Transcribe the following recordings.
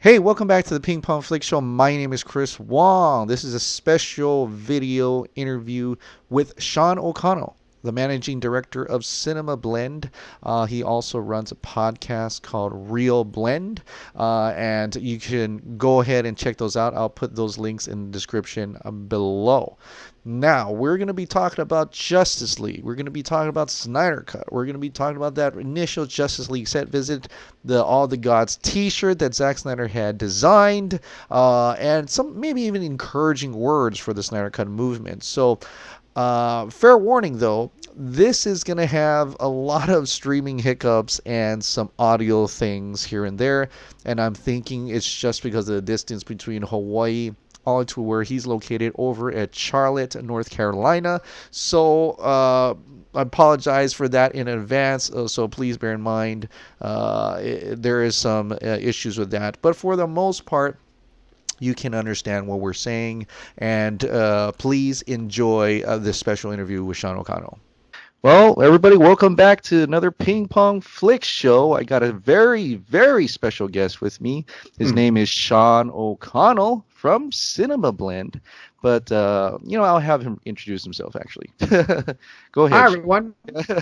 Hey, welcome back to the Ping Pong Flix Show. My name is Chris Wong. This is a special video interview with Sean O'Connell, the managing director of Cinema Blend. He also runs a podcast called Real Blend, and you can go ahead and check those out. I'll put those links in the description below. Now, we're going to be talking about Josstice League. We're going to be talking about Snyder Cut. We're going to be talking about that initial Justice League set visit, the All the Gods t-shirt that Zack Snyder had designed, and some maybe even encouraging words for the Snyder Cut movement. So, fair warning though, this is going to have a lot of streaming hiccups and some audio things here and there, and I'm thinking it's just because of the distance between Hawaii all to where he's located over at Charlotte, North Carolina. So I apologize for that in advance. So please bear in mind there is some issues with that. But for the most part, you can understand what we're saying. And please enjoy this special interview with Sean O'Connell. Well, everybody, welcome back to another Ping Pong Flix show. I got a very, very special guest with me. His name is Sean O'Connell from Cinema Blend. But, I'll have him introduce himself, actually. Go ahead. Hi, everyone.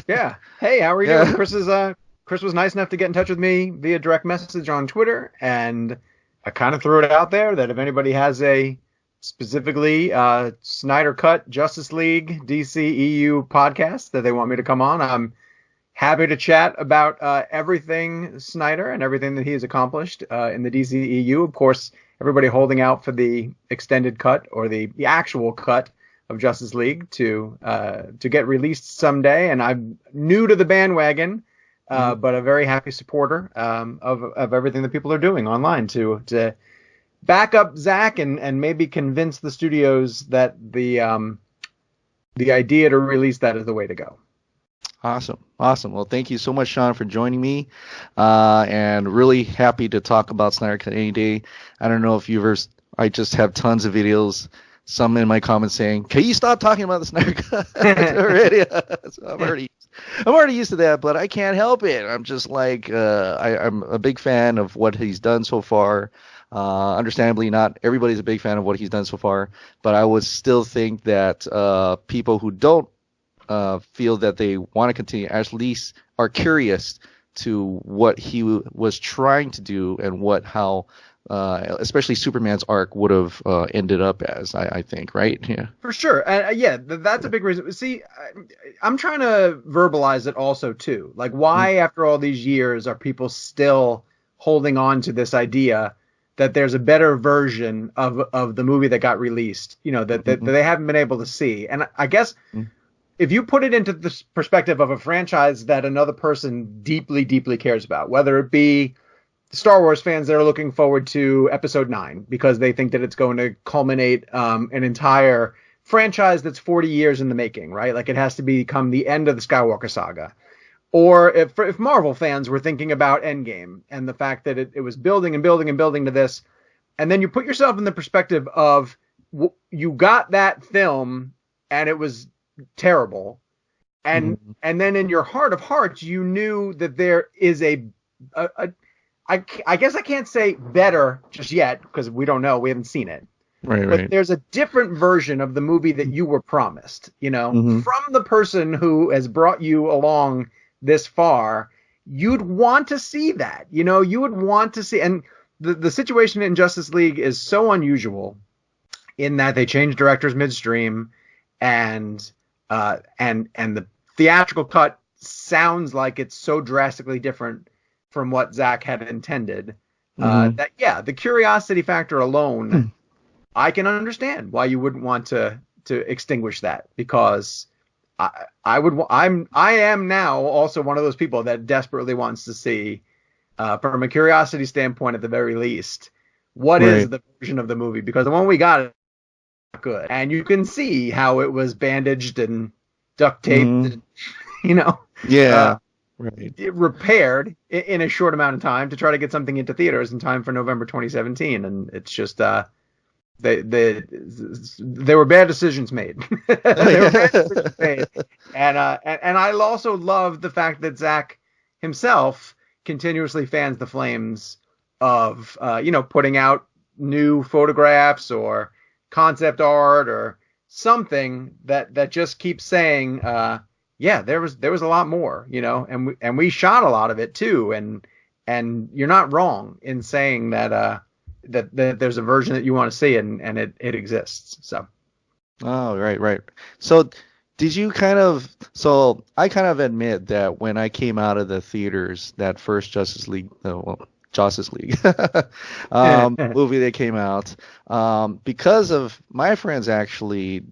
Yeah. Hey, how are you doing? Chris was nice enough to get in touch with me via direct message on Twitter, and I kind of threw it out there that if anybody has a specifically Snyder Cut, Josstice League, DCEU podcast that they want me to come on, I'm happy to chat about everything Snyder and everything that he has accomplished in the DCEU. Of course, everybody holding out for the extended cut or the actual cut of Justice League to get released someday. And I'm new to the bandwagon, but a very happy supporter of everything that people are doing online to back up Zack and maybe convince the studios that the idea to release that is the way to go. Awesome. Well, thank you so much, Sean, for joining me, and really happy to talk about Snyder Cut any day. I don't know if I just have tons of videos, some in my comments saying, "Can you stop talking about the Snyder Cut already?" So I'm already used to that, but I can't help it. I'm just like, I'm a big fan of what he's done so far. Understandably, not everybody's a big fan of what he's done so far, but I would still think that people who don't feel that they want to continue at least are curious to what he was trying to do and how especially Superman's arc would have ended up as, I think, right? Yeah. For sure. That's a big reason. See, I'm trying to verbalize it also, too. Like, why, after all these years, are people still holding on to this idea that there's a better version of the movie that got released, that they haven't been able to see? And I guess if you put it into the perspective of a franchise that another person deeply, deeply cares about, whether it be Star Wars fans that are looking forward to Episode 9 because they think that it's going to culminate an entire franchise that's 40 years in the making, right? Like, it has to become the end of the Skywalker saga. Or if Marvel fans were thinking about Endgame and the fact that it was building and building and building to this, and then you put yourself in the perspective of you got that film and it was terrible, and then in your heart of hearts you knew that there is I guess I can't say better just yet because we don't know, we haven't seen it. But there's a different version of the movie that you were promised, from the person who has brought you along this far. You'd want to see that, you would want to see. And the situation in Justice League is so unusual in that they changed directors midstream, and the theatrical cut sounds like it's so drastically different from what Zack had intended, that the curiosity factor alone, I can understand why you wouldn't want to extinguish that, because I am now also one of those people that desperately wants to see, from a curiosity standpoint at the very least, what is the version of the movie, because the one we got is not good, and you can see how it was bandaged and duct taped, repaired in a short amount of time to try to get something into theaters in time for November 2017, and it's just they were bad decisions made. And I also love the fact that Zack himself continuously fans the flames of putting out new photographs or concept art or something that just keeps saying, yeah, there was a lot more, and we shot a lot of it too, and you're not wrong in saying that that there's a version that you want to see, and it exists. So. Oh, right. So did you so I kind of admit that when I came out of the theaters, that first Justice League, Josstice League movie that came out, because of my friends actually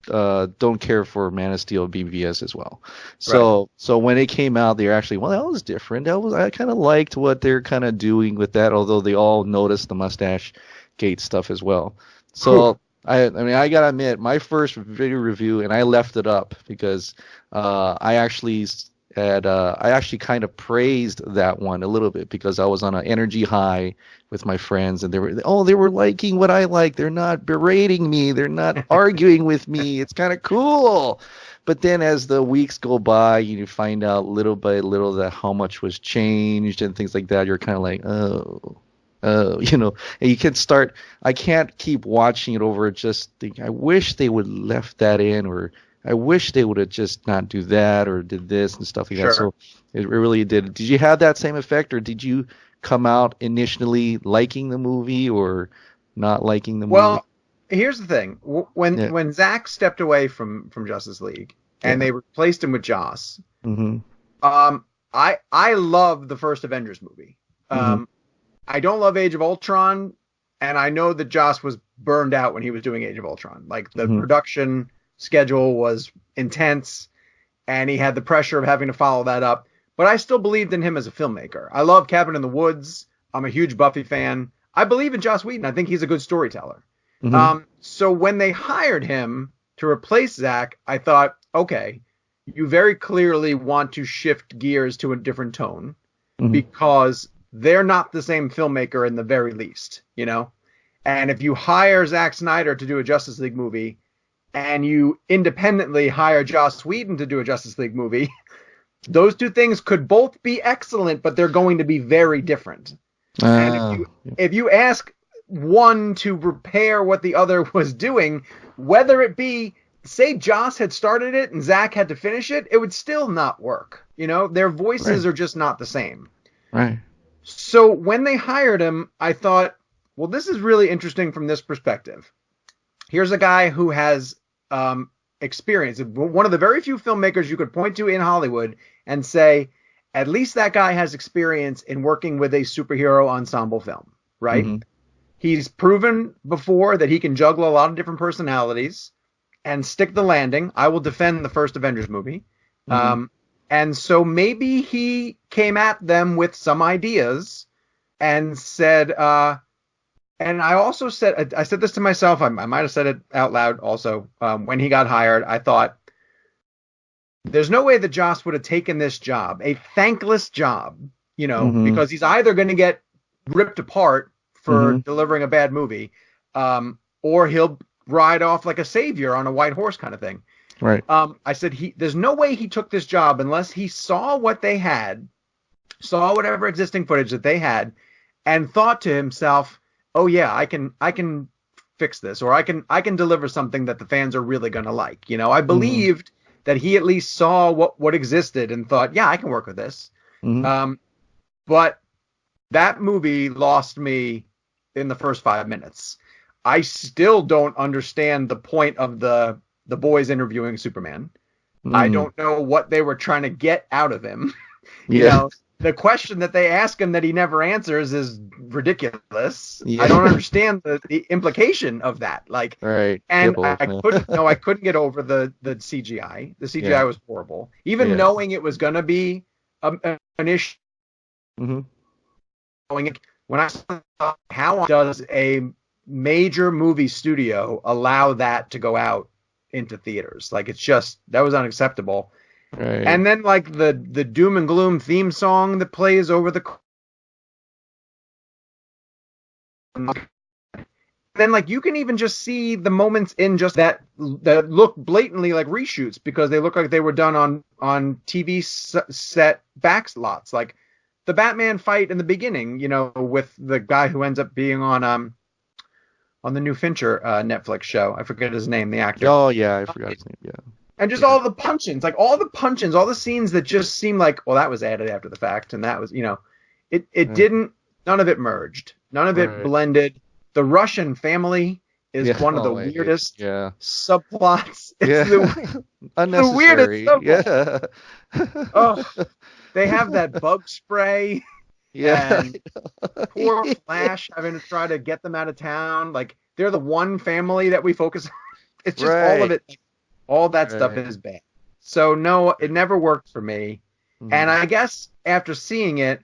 don't care for Man of Steel BVS as well. Right. So when it came out, they're actually, well, that was different. I kind of liked what they're kind of doing with that, although they all noticed the mustache gate stuff as well. Whew. So I mean, I gotta admit, my first video review, and I left it up because I actually kind of praised that one a little bit because I was on an energy high with my friends, and they were liking what I like. They're not berating me. They're not arguing with me. It's kind of cool. But then as the weeks go by, you find out little by little that how much was changed and things like that. You're kind of like, and you can start. I can't keep watching it over. Just think, I wish they would left that in, or I wish they would have just not do that or did this and stuff like that. Sure. So it really did. Did you have that same effect, or did you come out initially liking the movie or not liking the movie? Well, here's the thing. When Yeah, Zack stepped away from Justice League and yeah. they replaced him with Joss, Mhm. I love the first Avengers movie. Mhm. I don't love Age of Ultron, and I know that Joss was burned out when he was doing Age of Ultron. Like the Mhm. production schedule was intense, and he had the pressure of having to follow that up. But I still believed in him as a filmmaker. I love Cabin in the Woods. I'm a huge Buffy fan. I believe in Joss Whedon. I think he's a good storyteller. Mhm. So when they hired him to replace Zack, I thought, okay, you very clearly want to shift gears to a different tone Mhm. because they're not the same filmmaker in the very least, And if you hire Zack Snyder to do a Justice League movie and you independently hire Joss Whedon to do a Justice League movie, those two things could both be excellent, but they're going to be very different. And Ah. if you ask one to repair what the other was doing, whether it be say Joss had started it and Zack had to finish it, it would still not work. Their voices Right. are just not the same. Right. So when they hired him, I thought, well, this is really interesting from this perspective. Here's a guy who has experience. One of the very few filmmakers you could point to in Hollywood and say, at least that guy has experience in working with a superhero ensemble film, right? Mhm. He's proven before that he can juggle a lot of different personalities and stick the landing. I will defend the first Avengers movie. Mhm. And so maybe he came at them with some ideas and said, and I said this to myself. I might have said it out loud also. When he got hired, I thought, there's no way that Joss would have taken this job, a thankless job, Mhm. because he's either going to get ripped apart for Mhm. delivering a bad movie, or he'll ride off like a savior on a white horse kind of thing. Right. I said, there's no way he took this job unless he saw what they had, saw whatever existing footage that they had, and thought to himself, "Oh yeah, I can fix this, or I can deliver something that the fans are really gonna like." I Mhm. believed that he at least saw what existed and thought, "Yeah, I can work with this." Mhm. Um, but that movie lost me in the first 5 minutes. I still don't understand the point of the boys interviewing Superman. I Mhm. don't know what they were trying to get out of him. you Yeah. know, the question that they ask him that he never answers is ridiculous. I don't Yeah. understand the implication of that. Like, Right. and Cavill. I couldn't, no, I couldn't get over the CGI. The Yeah. CGI was horrible. Even Yeah. knowing it was going to be an issue, Mhm. when I saw how does a major movie studio allow that to go out into theaters? Like, it's just, that was unacceptable. Right. And then like the doom and gloom theme song that plays over the, then like you can even just see the moments in just that look blatantly like reshoots because they look like they were done on TV set backslots. Like the Batman fight in the beginning, with the guy who ends up being on the new Fincher Netflix show. I forget his name, the actor. Oh yeah, I forgot his name. Yeah. And just all the punch-ins, like all the scenes that just seem like, well, that was added after the fact, and that was, it didn't, none of it merged, none of it blended. The Russian family is one of the weirdest subplots. It's the Unnecessary. weirdest subplot. Yeah. Oh, they have that bug spray. Yeah. And poor Flash having to try to get them out of town. Like, they're the one family that we focus on. It's just all of it. All that stuff is bad. So, no, it never worked for me. And I guess after seeing it,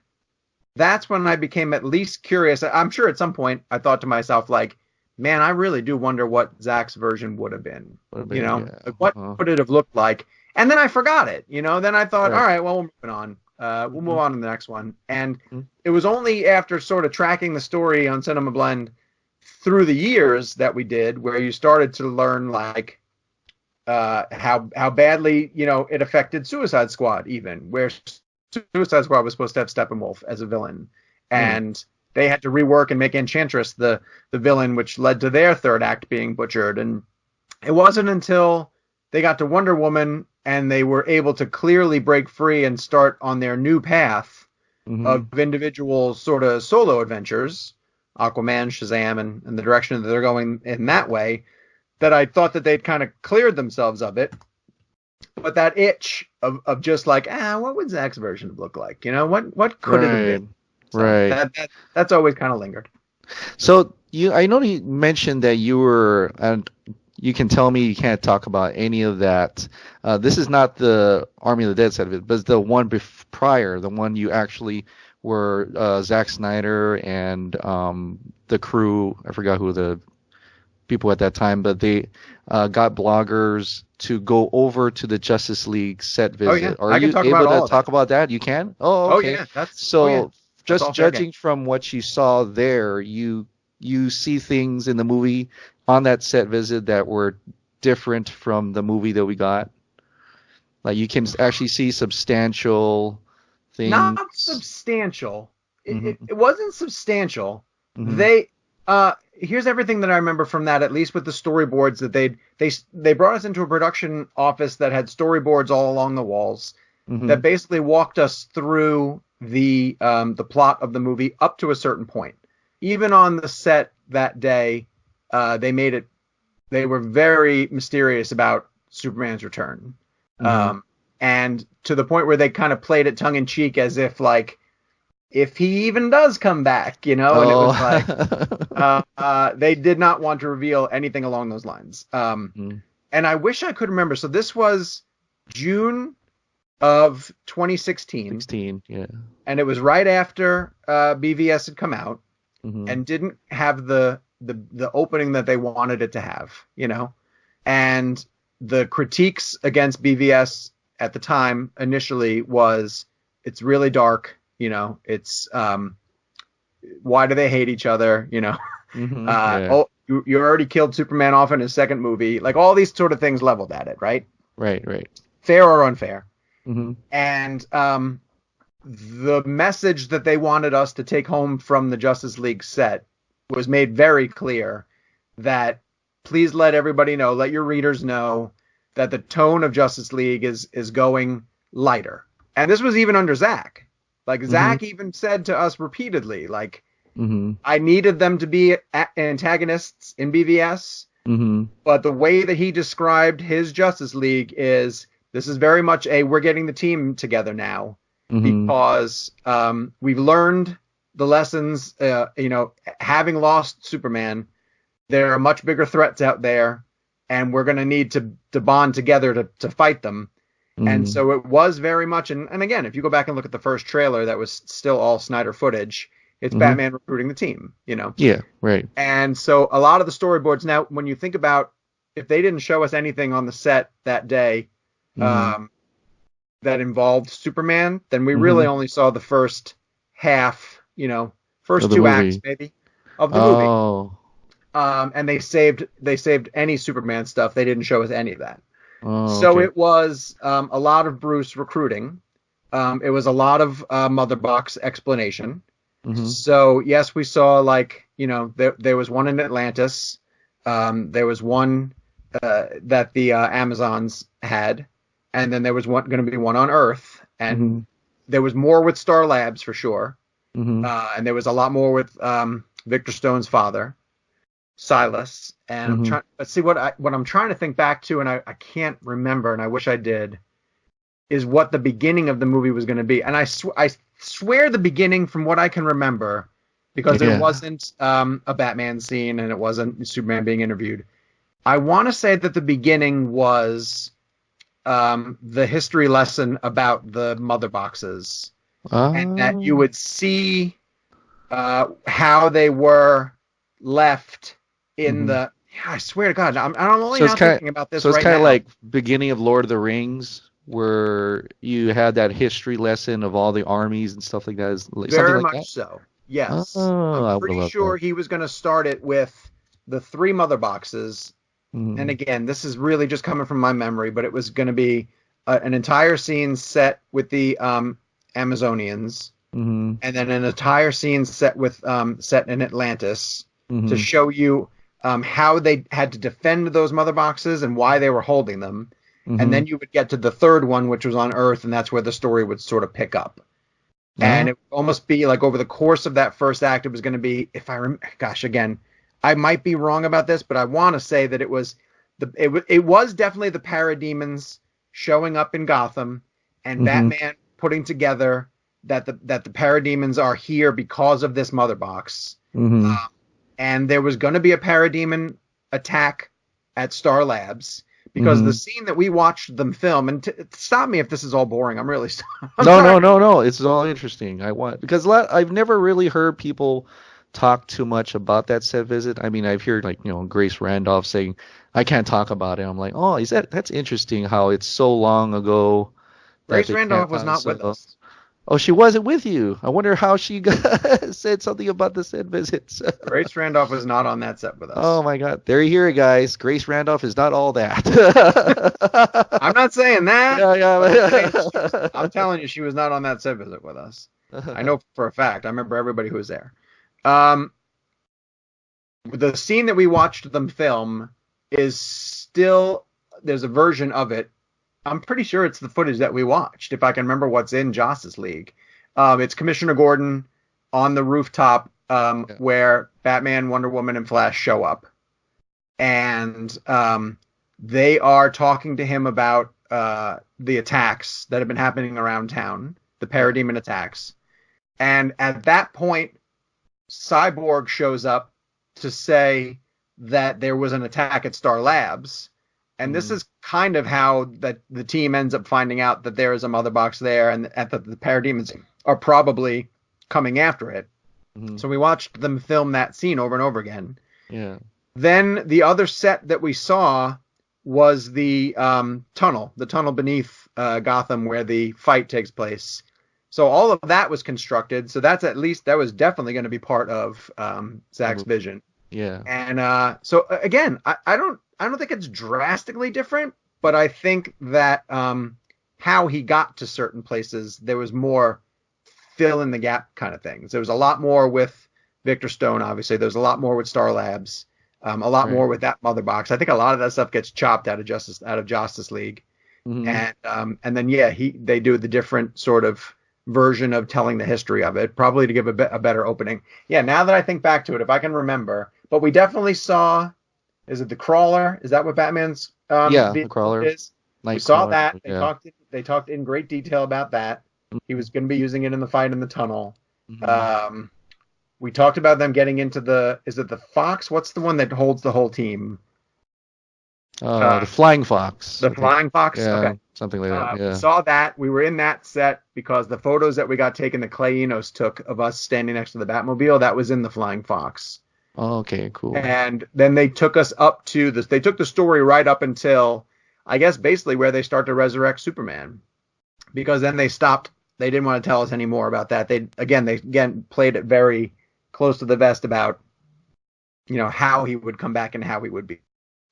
that's when I became at least curious. I'm sure at some point I thought to myself, like, man, I really do wonder what Zach's version would have been. What would it have looked like? And then I forgot it. Then I thought, all right, well, we're moving on. We'll move on to the next one. And it was only after sort of tracking the story on Cinema Blend through the years that we did, where you started to learn, like, how badly, it affected Suicide Squad, even, where Suicide Squad was supposed to have Steppenwolf as a villain. And they had to rework and make Enchantress the villain, which led to their third act being butchered. And it wasn't until they got to Wonder Woman and they were able to clearly break free and start on their new path of individual sort of solo adventures, Aquaman, Shazam, and the direction that they're going in that way, that I thought that they'd kind of cleared themselves of it. But that itch of just like, what would Zach's version look like? What could it have been? So that's always kind of lingered. So I know you mentioned that you were, and you can tell me you can't talk about any of that. This is not the Army of the Dead side of it, but it's the one prior, the one you actually were Zack Snyder and the crew. I forgot who the people at that time, but they got bloggers to go over to the Justice League set visit. Oh, yeah. Are you able to talk about that? You can? Oh, okay. Oh, yeah. Just judging from what you saw there, you see things in the movie on that set visit that were different from the movie that we got. Like, you can actually see substantial things. Not substantial. It wasn't substantial. They here's everything that I remember from that, at least with the storyboards, that they brought us into a production office that had storyboards all along the walls that basically walked us through the plot of the movie up to a certain point. Even on the set that day, they were very mysterious about Superman's return. And to the point where they kind of played it tongue in cheek, as if, like, if he even does come back, and it was like, they did not want to reveal anything along those lines. And I wish I could remember. So this was June of 2016. Yeah. And it was right after BVS had come out and didn't have the opening that they wanted it to have, and the critiques against BVS at the time initially was, it's really dark, it's why do they hate each other, oh, you already killed Superman off in his second movie, like all these sort of things leveled at it, right, fair or unfair. And the message that they wanted us to take home from the Justice League set was made very clear, that please let everybody know, let your readers know, that the tone of Justice League is going lighter. And this was even under Zach. Like, Zach even said to us repeatedly, like, I needed them to be antagonists in BVS, but the way that he described his Justice League is, this is very much we're getting the team together now, because we've learned the lessons, having lost Superman, there are much bigger threats out there, and we're going to need to bond together to fight them. And so it was very much, and again, if you go back and look at the first trailer, that was still all Snyder footage. It's Batman recruiting the team, Yeah, right. And so a lot of the storyboards, now, when you think about, if they didn't show us anything on the set that day that involved Superman, then we really only saw the first half, first two acts maybe of the movie. And they saved any Superman stuff. They didn't show us any of that. So it was a lot of Bruce recruiting. it was a lot of mother box explanation. Mm-hmm. So yes, we saw like, there was one in Atlantis. There was one that the Amazons had, and then there was going to be one on Earth, and Mm-hmm. there was more with Star Labs for sure, Mm-hmm. and there was a lot more with Victor Stone's father, Silas. And I'm Mm-hmm. trying. Let's see what I'm trying to think back to, and I can't remember, and I wish I did. Is what the beginning of the movie was going to be, and I swear the beginning, from what I can remember, because there Yeah. wasn't a Batman scene and it wasn't Superman being interviewed. I want to say that the beginning was the history lesson about the mother boxes, and that you Oh. would see how they were left in Mm-hmm. the. Yeah, I swear to God, I'm only So it's now kind of thinking about this so it's right kind of now. like beginning of Lord of the Rings, where you had that history lesson of all the armies and stuff like that. Is something Very like that? much so. Yes. Oh, I'm I would have pretty loved that. sure he was going to start it with the three mother boxes. And Mm-hmm. again, this is really just coming from my memory, but it was going to be an entire scene set with the Amazonians, Mm-hmm. and then an entire scene set in Atlantis to Mm-hmm. show you how they had to defend those mother boxes and why they were holding them. And Mm-hmm. then you would get to the third one, which was on Earth, and that's where the story would sort of pick up. And Oh. it would almost be like over the course of that first act, it was going to be, if I remember, gosh, again, I might be wrong about this, but I want to say that it was definitely the parademons showing up in Gotham, and Mm-hmm. Batman putting together that the parademons are here because of this mother box. Mm-hmm. And there was going to be a parademon attack at Star Labs, because the Mm-hmm. scene that we watched them film, and stop me if this is all boring. I'm No, sorry. no, no, no. It's all interesting. I want because I've never really heard people talk too much about that set visit. I mean, I've heard like Grace Randolph saying I can't talk about it. I'm like, oh, is that's interesting how it's so long ago that Grace they can't Randolph was talk. not with So, us. oh, she wasn't with you. I wonder how she said something about the set visits. Grace Randolph was not on that set with Oh us. my God, there you hear it, guys. Grace Randolph is not all that. I'm not saying that, Yeah, but I'm yeah. telling you, she was not on that set visit with us. I know for a fact. I remember everybody who was there. Um, the scene that we watched them film is still, there's a version of it. I'm pretty sure it's the footage that we watched, if I can remember what's in Josstice League. It's Commissioner Gordon on the rooftop, Yeah. where Batman, Wonder Woman, and Flash show up, and they are talking to him about the attacks that have been happening around town, the Yeah. parademon attacks. And at that point, Cyborg shows up to say that there was an attack at Star Labs. And this Mhm. is kind of how that the team ends up finding out that there is a mother box there, and that the parademons are probably coming after it. Mhm. So we watched them film that scene over and over again. Yeah. Then the other set that we saw was the the tunnel beneath Gotham where the fight takes place. So all of that was constructed. So that was definitely going to be part of The Zach's movie. vision. Yeah. And so again, I don't think it's drastically different, but I think that how he got to certain places, there was more fill in the gap kind of things. There was a lot more with Victor Stone, obviously. There was a lot more with Star Labs, a lot Right. more with that mother box. I think a lot of that stuff gets chopped out of Justice League, Mhm. and then yeah, they do the different sort of version of telling the history of it, probably to give a better opening. Yeah, now that I think back to it, if I can remember, but we definitely saw. Is it the crawler? Is that what Batman's Yeah, the vehicle crawler, is? We saw Nightcrawler. that. They Yeah. talked. They talked in great detail about that. He was going to be using it in the fight in the tunnel. Mhm. Um, we talked about them getting into the. Is it the Fox? What's the one that holds the whole team? The Uh, Flying Fox, the I think. Flying Fox. Yeah, Okay. something like that. We Yeah. saw that. We were in that set because the photos that we got taken, the Clay Enos took of us standing next to the Batmobile, that was in the Flying Fox. Oh, okay, cool. And then they took us up to this. They took the story right up until, I guess, basically where they start to resurrect Superman, because then they stopped. They didn't want to tell us any more about that. They played it very close to the vest about how he would come back and how he would be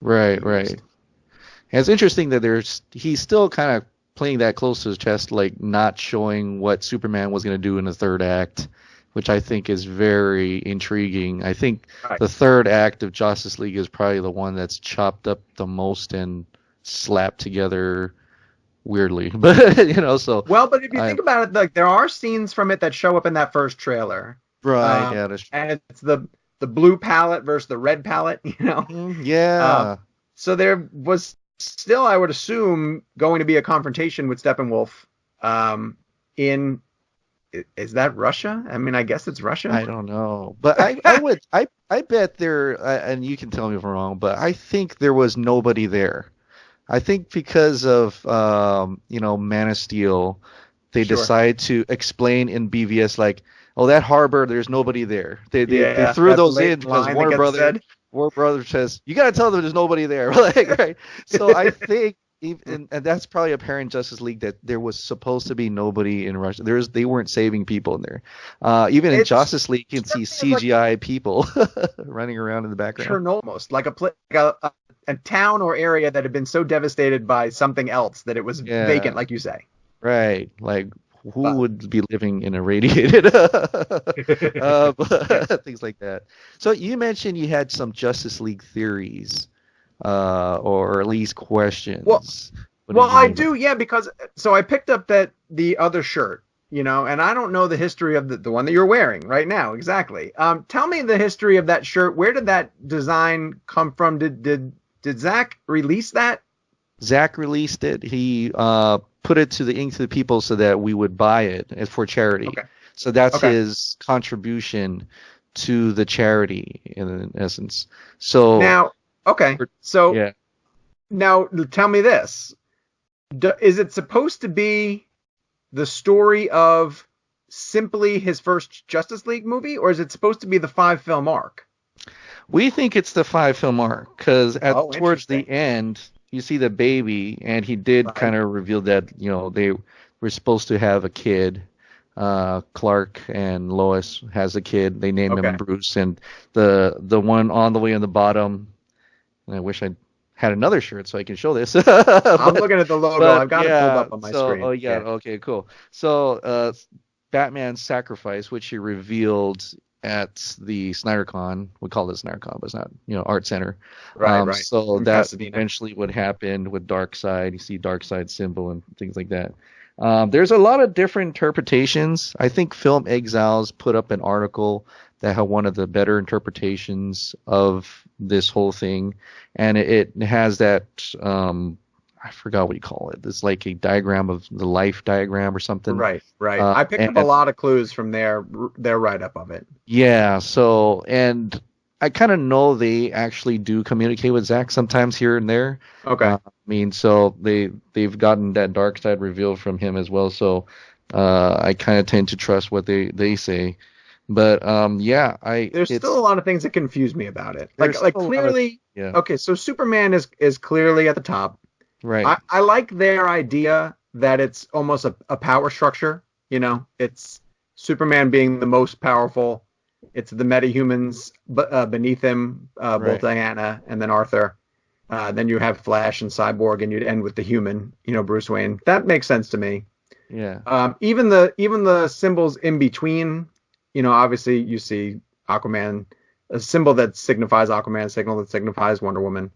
Right, used. right. And it's interesting that he's still kind of playing that close to his chest, like not showing what Superman was going to do in the third act, which I think is very intriguing. I think Right. the third act of Justice League is probably the one that's chopped up the most and slapped together weirdly. But so Well, but if you I think about it, like there are scenes from it that show up in that first trailer. right, yeah, that's And it's the blue palette versus the red palette, yeah. So there was still, I would assume, going to be a confrontation with Steppenwolf. In Is that Russia? I mean, I guess it's Russia. I don't know, but I bet there, and you can tell me if I'm wrong, but I think there was nobody there. I think because of Man of Steel, they Sure. decided to explain in BVS like, oh, that harbor, there's nobody there. They Yeah, threw that those blatant in because line that gets said. Warner Brothers says you got to tell them there's nobody there, like right. So I think. And that's probably apparent in Justice League that there was supposed to be nobody in Russia. They weren't saving people in there. Even in It's Justice League, you can see like CGI people running around in the background. Chernobyl, like a town or area that had been so devastated by something else that it was vacant, Yeah, like you say. right. Like who But would be living in a radiated things like that. So you mentioned you had some Justice League theories, or at least well, questions. What well, did you I mean by do, yeah, because so I picked up the other shirt, and I don't know the history of the one that you're wearing right now exactly. Tell me the history of that shirt. Where did that design come from? Did Zach release that? Zach released it. He put it to the people so that we would buy it for charity. Okay. So that's Okay. his contribution to the charity in essence. So Now, okay. So yeah, now tell me this. Is it supposed to be the story of simply his first Justice League movie, or is it supposed to be the 5-film arc? we think it's the 5-film arc because Oh, towards interesting. the end you see the baby, and he did Right. kind of reveal that they were supposed to have a kid. Clark and Lois has a kid. They named him Okay. Bruce, and the one on the way on the bottom. And I wish I had another shirt so I can show this. I'm but, looking at the logo. but I've got it pulled yeah, up on my so screen. oh yeah, Yeah. okay, cool. So Batman's Sacrifice, which he revealed at the SnyderCon, we call it SnyderCon, but it's not, Art Center. Right. So In that Pasadena. eventually would happen with Darkseid. You see Darkseid symbol and things like that. There's a lot of different interpretations. I think Film Exiles put up an article that had one of the better interpretations of this whole thing, and it has that I forgot what you call it. It's like a diagram of the life diagram or something. Right. I picked up a And lot of clues from their write-up of it. yeah, so and I kind of know they actually do communicate with Zach sometimes here and there. Okay. I mean, so they've gotten that dark side revealed from him as well. So I kind of tend to trust what they say. But yeah, There's it's still a lot of things that confuse me about it. Like there's still a lot of clearly, yeah, okay, so Superman is clearly at the top. right, I like their idea that it's almost a power structure. It's Superman being the most powerful. It's the metahumans beneath him, both right, Diana and then Arthur. Then you have Flash and Cyborg, and you'd end with the human, Bruce Wayne. That makes sense to me. yeah, Even the symbols in between, obviously you see Aquaman, a symbol that signifies Aquaman, a signal that signifies Wonder Woman.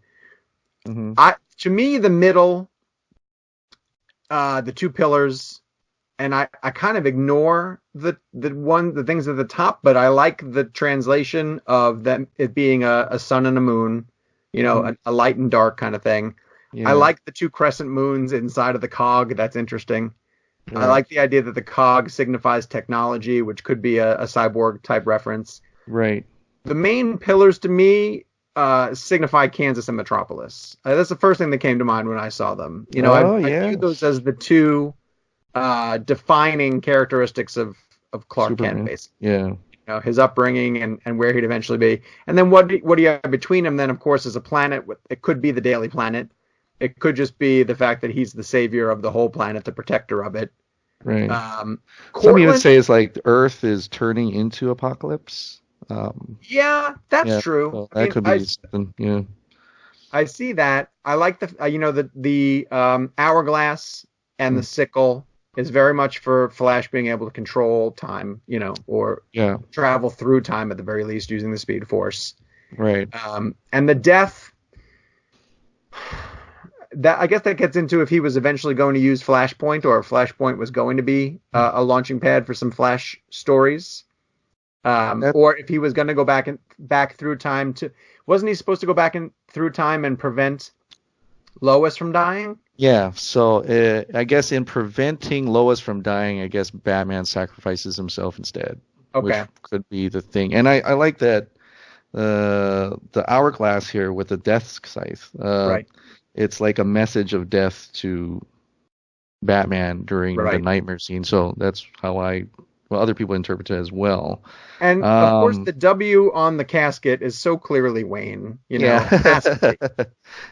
hmm To me, the middle, the two pillars, and I kind of ignore the things at the top, but I like the translation of them, it being a sun and a moon, a light and dark kind of thing. I yeah, like the two crescent moons inside of the cog. That's interesting. I right, like the idea that the cog signifies technology, which could be a cyborg type reference. right. The main pillars to me signify Kansas and Metropolis. That's the first thing that came to mind when I saw them. Oh I yeah, view those as the two defining characteristics of Clark Kent, Superman, basically. yeah, His upbringing and where he'd eventually be. And then what do you have between him then, of course, is a planet. It could be the Daily Planet. It could just be the fact that he's the savior of the whole planet, the protector of it. right. Some even Cortland, say it's like the Earth is turning into apocalypse. yeah, that's Yeah, true. so I that mean, could be something. Yeah, I see that. I like the hourglass and the sickle is very much for Flash being able to control time, or Yeah. travel through time at the very least using the Speed Force. Right. And the death, that I guess that gets into if he was eventually going to use Flashpoint, or if Flashpoint was going to be a launching pad for some Flash stories, or if he was going to go back through time to. Wasn't he supposed to go back through time and prevent Lois from dying? Yeah, so I guess in preventing Lois from dying, I guess Batman sacrifices himself instead, which Okay. could be the thing. And I like that the hourglass here with the death scythe. Right. It's like a message of death to Batman during the Right. nightmare scene. So that's how other people interpret it as well. And of course, the W on the casket is so clearly Wayne. Yeah. Has to be.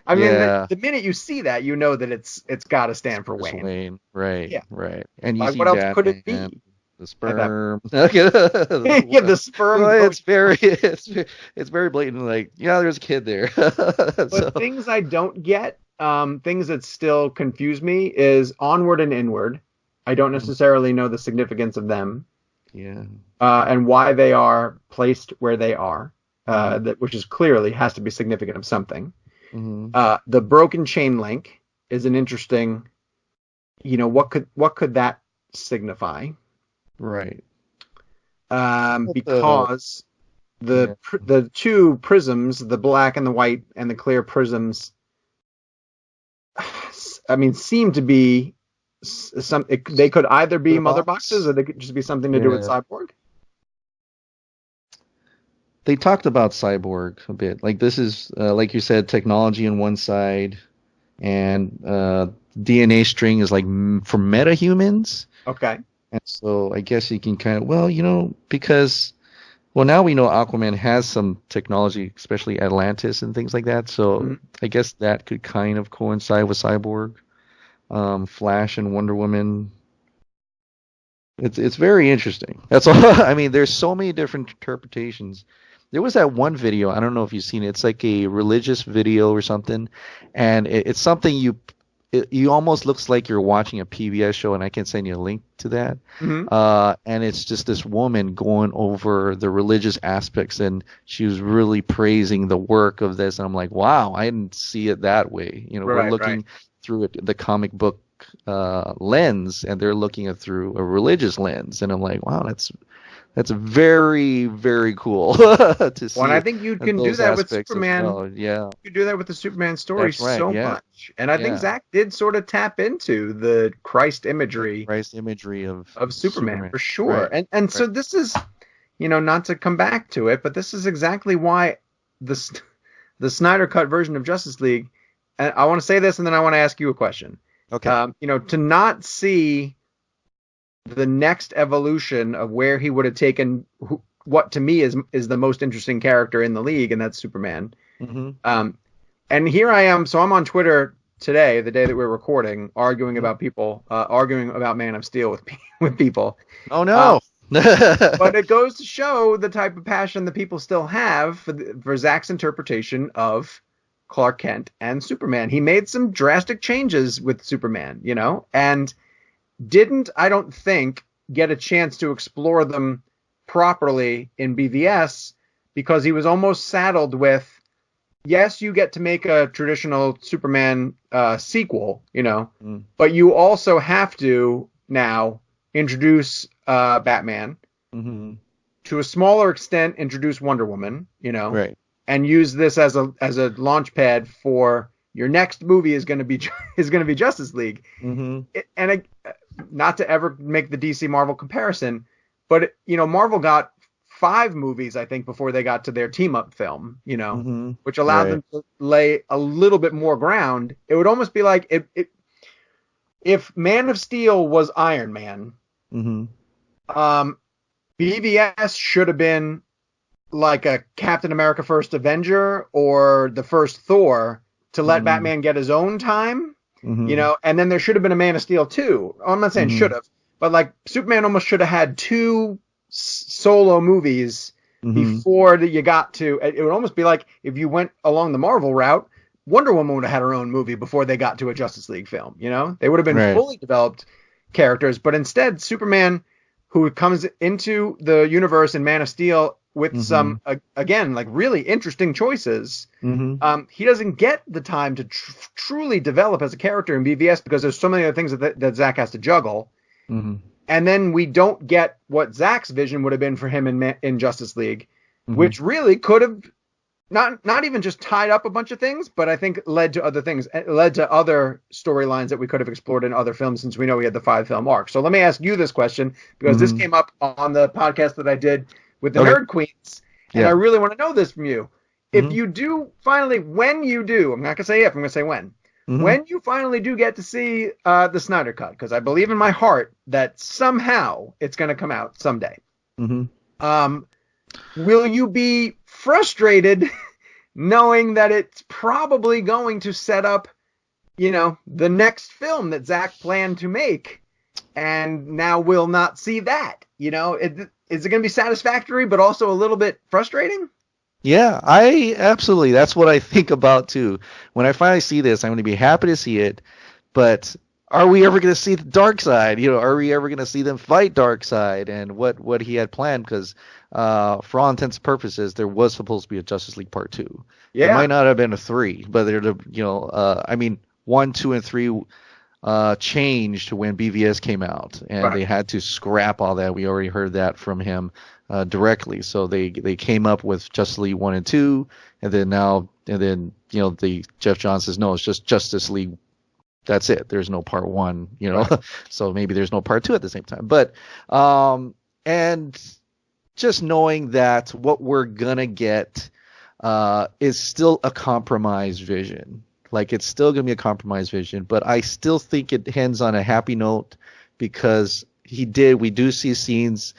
I mean, Yeah. the minute you see that, you know that it's got to stand for Bruce Wayne. Wayne. Right. Yeah. Right. And you Like, see what else could it Batman, be? the sperm. Yeah, the sperm. Well, it's very blatant. Like, yeah, there's a kid there. But So, things I don't get, things that still confuse me, is Onward and Inward. I don't necessarily know the significance of them. yeah. And why they are placed where they are, which is clearly has to be significant of something. Mm-hmm. The broken chain link is an interesting, what could that signify? Right. Because the two prisms, the black and the white and the clear prisms, I mean, seem to be they could either be mother boxes, or they could just be something to do with Cyborg. They talked about Cyborg a bit. Like, this is, like you said, technology on one side, and DNA string is like for metahumans. Okay. And so I guess you can kind of, because, now we know Aquaman has some technology, especially Atlantis and things like that. So I guess that could kind of coincide with Cyborg, Flash and Wonder Woman. It's very interesting. That's all. I mean, there's so many different interpretations. There was that one video, I don't know if you've seen it. It's like a religious video or something, and it's something you almost looks like you're watching a PBS show, and I can send you a link to that. And it's just this woman going over the religious aspects, and she was really praising the work of this. And I'm like, wow, I didn't see it that way. We're looking through the comic book lens, and they're looking at through a religious lens. And I'm like, wow, that's very, very cool to see. Well, and I think you can do that with Superman. Well. Yeah, you can do that with the Superman story much. And I think Zach did sort of tap into the Christ imagery of Superman for sure. And so this is, not to come back to it, but this is exactly why the Snyder Cut version of Justice League. And I want to say this, and then I want to ask you a question. Okay. To not see the next evolution of where he would have taken what to me is the most interesting character in the league, and that's Superman. And here I am, so I'm on Twitter today, the day that we're recording, arguing about Man of Steel with people. Oh no. But it goes to show the type of passion that people still have for Zach's interpretation of Clark Kent and Superman. He made some drastic changes with Superman, and didn't, I don't think, get a chance to explore them properly in BVS, because he was almost saddled with, yes, you get to make a traditional Superman sequel, but you also have to now introduce Batman, to a smaller extent introduce Wonder Woman, and use this as a launch pad for your next movie is going to be Justice League. Not to ever make the DC Marvel comparison, but Marvel got 5 movies, I think, before they got to their team up film, which allowed them to lay a little bit more ground. It would almost be like if Man of Steel was Iron Man, BVS should have been like a Captain America First Avenger or the first Thor to let Batman get his own time. And then there should have been a Man of Steel 2. I'm not saying should have, but like Superman almost should have had 2 solo movies before that you got to. It would almost be like if you went along the Marvel route, Wonder Woman would have had her own movie before they got to a Justice League film. You know, they would have been Right. fully developed characters, but instead, Superman, who comes into the universe in Man of Steel with some again like really interesting choices, he doesn't get the time to truly develop as a character in BVS because there's so many other things that Zack has to juggle. And then we don't get what Zack's vision would have been for him in Justice League, which really could have not even just tied up a bunch of things, but I think led to other things. It led to other storylines that we could have explored in other films, since we know we had the 5-film arc. So let me ask you this question, because this came up on the podcast that I did with the Nerd Queens, and I really want to know this from you. If you do finally, when you do, I'm not going to say if, I'm going to say when. When you finally do get to see the Snyder Cut, because I believe in my heart that somehow it's going to come out someday. Will you be frustrated knowing that it's probably going to set up, the next film that Zack planned to make, and now we'll not see that? Is it going to be satisfactory, but also a little bit frustrating? Yeah, absolutely. That's what I think about too. When I finally see this, I'm going to be happy to see it, but are we ever going to see the dark side? Are we ever going to see them fight Darkseid and what he had planned? Because for all intents and purposes, there was supposed to be a Justice League Part 2. Yeah. It might not have been a 3, but I mean, 1, 2, and 3 changed when BVS came out, and they had to scrap all that. We already heard that from him directly. So they came up with Justice League 1 and 2, and then the Jeff Johns says, no, it's just Justice League. That's it. There's no Part 1, so maybe there's no Part 2 at the same time. But and just knowing that what we're gonna get is still a compromised vision. Like, it's still gonna be a compromised vision, but I still think it ends on a happy note, because we do see scenes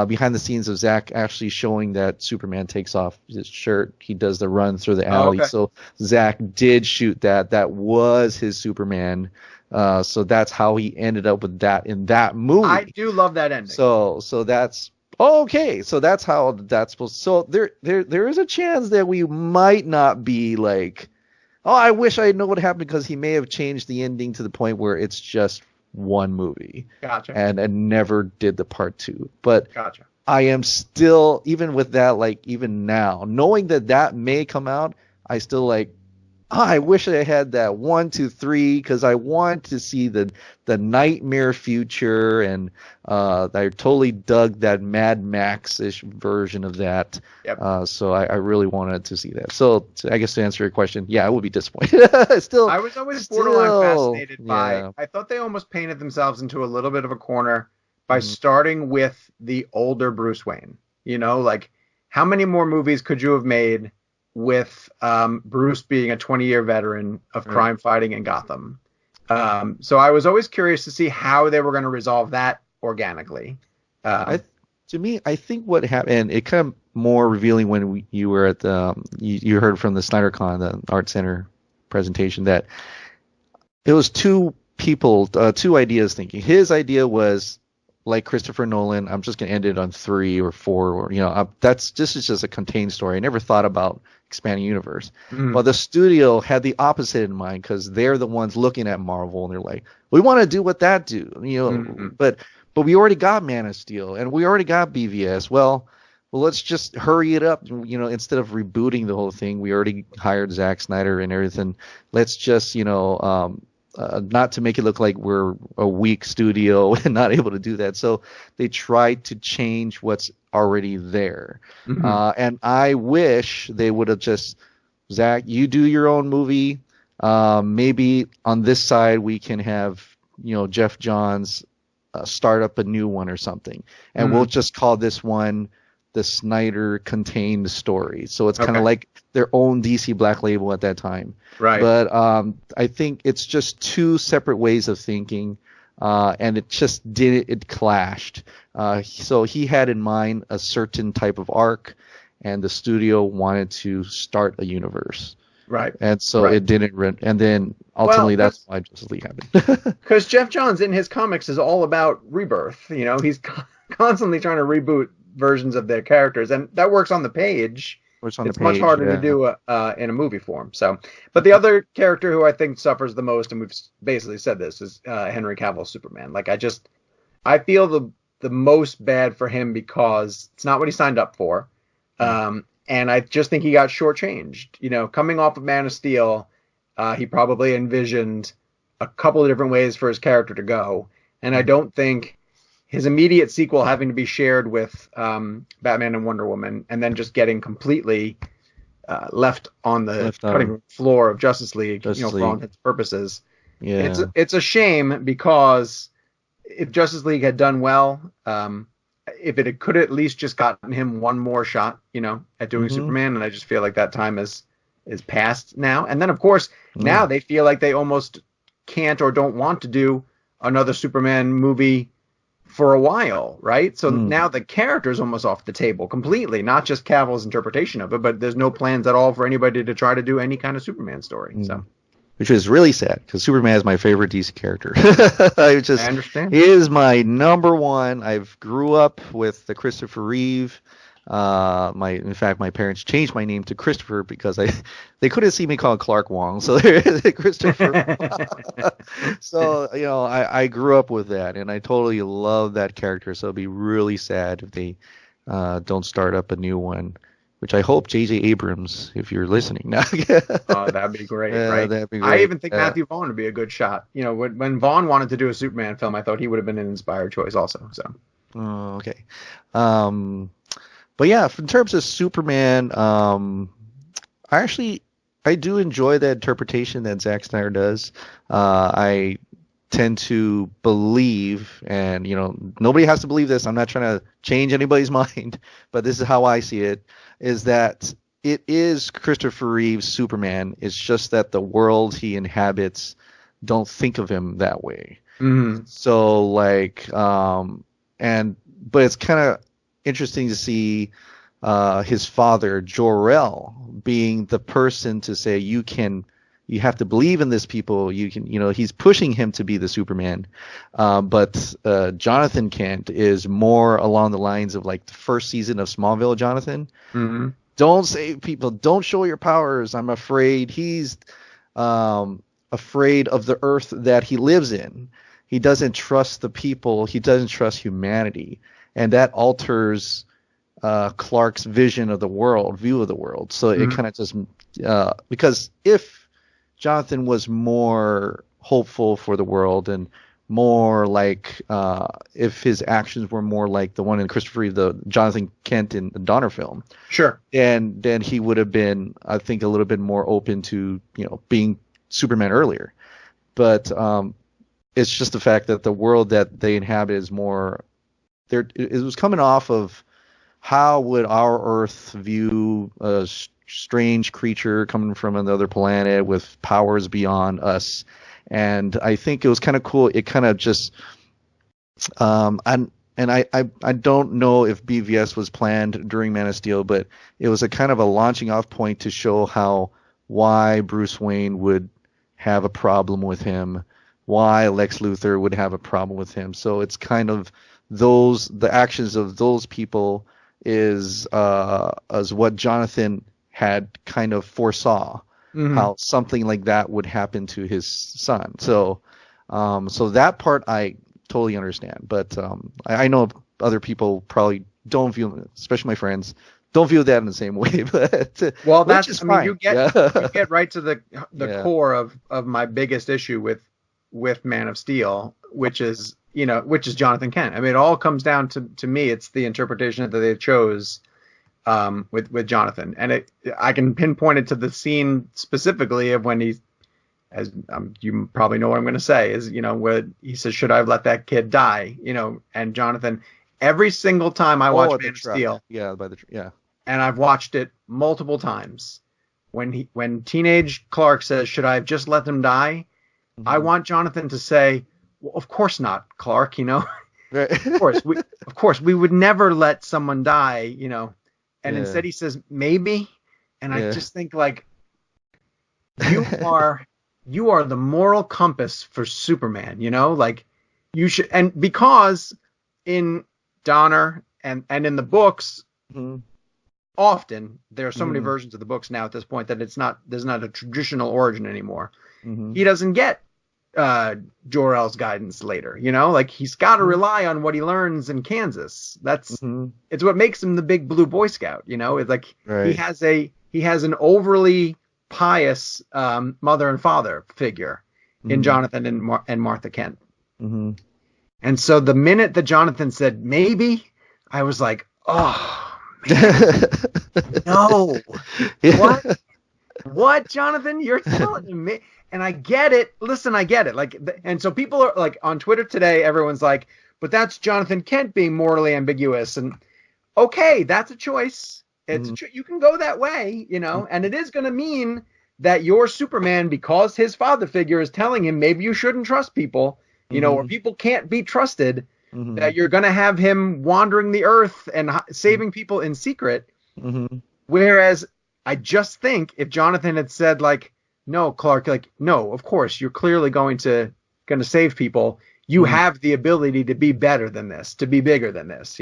behind the scenes of Zack actually showing that Superman takes off his shirt. He does the run through the alley. So Zack did shoot that. That was his Superman. So that's how he ended up with that in that movie. I do love that ending. So that's okay. So that's how that's supposed. So there is a chance that we might not be like, oh, I wish I know what happened, because he may have changed the ending to the point where it's just one movie. Gotcha. And never did the Part 2. But gotcha. I am still, even with that, like, even now, knowing that may come out, I still like, I wish I had that 1, 2, 3, because I want to see the nightmare future, and I totally dug that Mad Max-ish version of that. Yep. So I really wanted to see that. So I guess to answer your question, yeah, I would be disappointed. I was always borderline fascinated by. I thought they almost painted themselves into a little bit of a corner by starting with the older Bruce Wayne. Like, how many more movies could you have made with Bruce being a 20-year veteran of crime fighting in Gotham? So I was always curious to see how they were going to resolve that organically. To me, I think what happened, and it kind of more revealing when you were at you heard from the SnyderCon, the Art Center presentation, that it was two ideas thinking. His idea was, like Christopher Nolan, I'm just going to end it on 3 or 4, or this is just a contained story. I never thought about expanding universe. Well, the studio had the opposite in mind, because they're the ones looking at Marvel and they're like, we want to do what that do, but we already got Man of Steel and we already got BVS. Well, let's just hurry it up. Instead of rebooting the whole thing, we already hired Zack Snyder and everything. Let's just not to make it look like we're a weak studio and not able to do that. So they tried to change what's already there. And I wish they would have just, Zack, you do your own movie. Maybe on this side we can have, Jeff Johns start up a new one or something. And we'll just call this one the Snyder contained story. So it's kind of like their own DC Black Label at that time. Right. But I think it's just two separate ways of thinking, and it clashed. So he had in mind a certain type of arc, and the studio wanted to start a universe. Right. And so it didn't. And then ultimately that's why Justice League happened. Because Jeff Johns in his comics is all about rebirth. He's constantly trying to reboot versions of their characters, and that works on the page. What's on the it's much page, harder to yeah. do in a movie form. So, but the other character who I think suffers the most, and we've basically said this, is Henry Cavill Superman. Like I feel the most bad for him because it's not what he signed up for. And I just think he got shortchanged. You know, coming off of Man of Steel, he probably envisioned a couple of different ways for his character to go. And I don't think his immediate sequel having to be shared with Batman and Wonder Woman, and then just getting completely left on the cutting room floor of Justice League, for all intents and purposes. Yeah. It's a shame because if Justice League had done well, if it could at least just gotten him one more shot, at doing Superman, and I just feel like that time is past now. And then, of course, now they feel like they almost can't or don't want to do another Superman movie for a while, right? So now the character is almost off the table completely, not just Cavill's interpretation of it, but there's no plans at all for anybody to try to do any kind of Superman story. So, which is really sad because Superman is my favorite DC character. I understand. He is my number one. I've grew up with the Christopher Reeve. In fact, my parents changed my name to Christopher because they couldn't see me called Clark Wong, so they're Christopher. So I grew up with that, and I totally love that character. So it'd be really sad if they don't start up a new one, which I hope J.J. Abrams, if you're listening now. Oh, that'd be great, right? That'd be great. I even think Matthew Vaughn would be a good shot. When Vaughn wanted to do a Superman film, I thought he would have been an inspired choice also. So. Oh, okay. But yeah, in terms of Superman, I do enjoy that interpretation that Zack Snyder does. I tend to believe, and nobody has to believe this. I'm not trying to change anybody's mind, but this is how I see it: is that it is Christopher Reeve's Superman. It's just that the world he inhabits don't think of him that way. So but it's kind of interesting to see his father Jor-El being the person to say you have to believe in this people. He's pushing him to be the Superman. But Jonathan Kent is more along the lines of like the first season of Smallville Jonathan. Don't save people. Don't show your powers. I'm afraid. He's afraid of the earth that he lives in. He doesn't trust the people. He doesn't trust humanity. And that alters Clark's view of the world. So it kind of just because if Jonathan was more hopeful for the world and more like if his actions were more like the one in Christopher Reeve, the Jonathan Kent in the Donner film, sure, and then he would have been, I think, a little bit more open to being Superman earlier. But it's just the fact that the world that they inhabit is more. It was coming off of how would our Earth view a strange creature coming from another planet with powers beyond us, and I think it was kind of cool. It kind of just I don't know if BVS was planned during Man of Steel, but it was a kind of a launching off point to show why Bruce Wayne would have a problem with him, why Lex Luthor would have a problem with him. So it's kind of the actions of those people is as what Jonathan had kind of foresaw, how something like that would happen to his son. So that part I totally understand, but I know other people probably don't view, especially my friends, don't view that in the same way. But that's fine. You get right to the core of my biggest issue with Man of Steel, which is Jonathan Kent. I mean, it all comes down to me. It's the interpretation that they chose with Jonathan, and I can pinpoint it to the scene specifically of when he, as you probably know what I'm going to say, is where he says, "Should I have let that kid die?" And Jonathan, every single time I watch Man of Steel, and I've watched it multiple times, when teenage Clark says, "Should I have just let them die?" I want Jonathan to say, well, of course not, Clark, Right. of course, we would never let someone die, and instead he says, maybe. And I just think like, you are the moral compass for Superman, like you should, and because in Donner and in the books, often there are so many versions of the books now at this point that there's not a traditional origin anymore. He doesn't get Jor-El's guidance later, like he's got to rely on what he learns in Kansas. It's what makes him the big blue Boy Scout. It's like he has an overly pious mother and father figure in Jonathan and Martha Kent. And so the minute that Jonathan said maybe, I was like, oh man, no, what, Jonathan? You're telling me? And I get it. Listen, I get it. Like, and so people are like on Twitter today, everyone's like, but that's Jonathan Kent being morally ambiguous. And okay, that's a choice. You can go that way, and it is going to mean that your Superman, because his father figure is telling him maybe you shouldn't trust people, or people can't be trusted, that you're going to have him wandering the earth and saving people in secret. Whereas I just think if Jonathan had said like, no, Clark, like, no, of course, you're clearly going to save people. You have the ability to be better than this, to be bigger than this,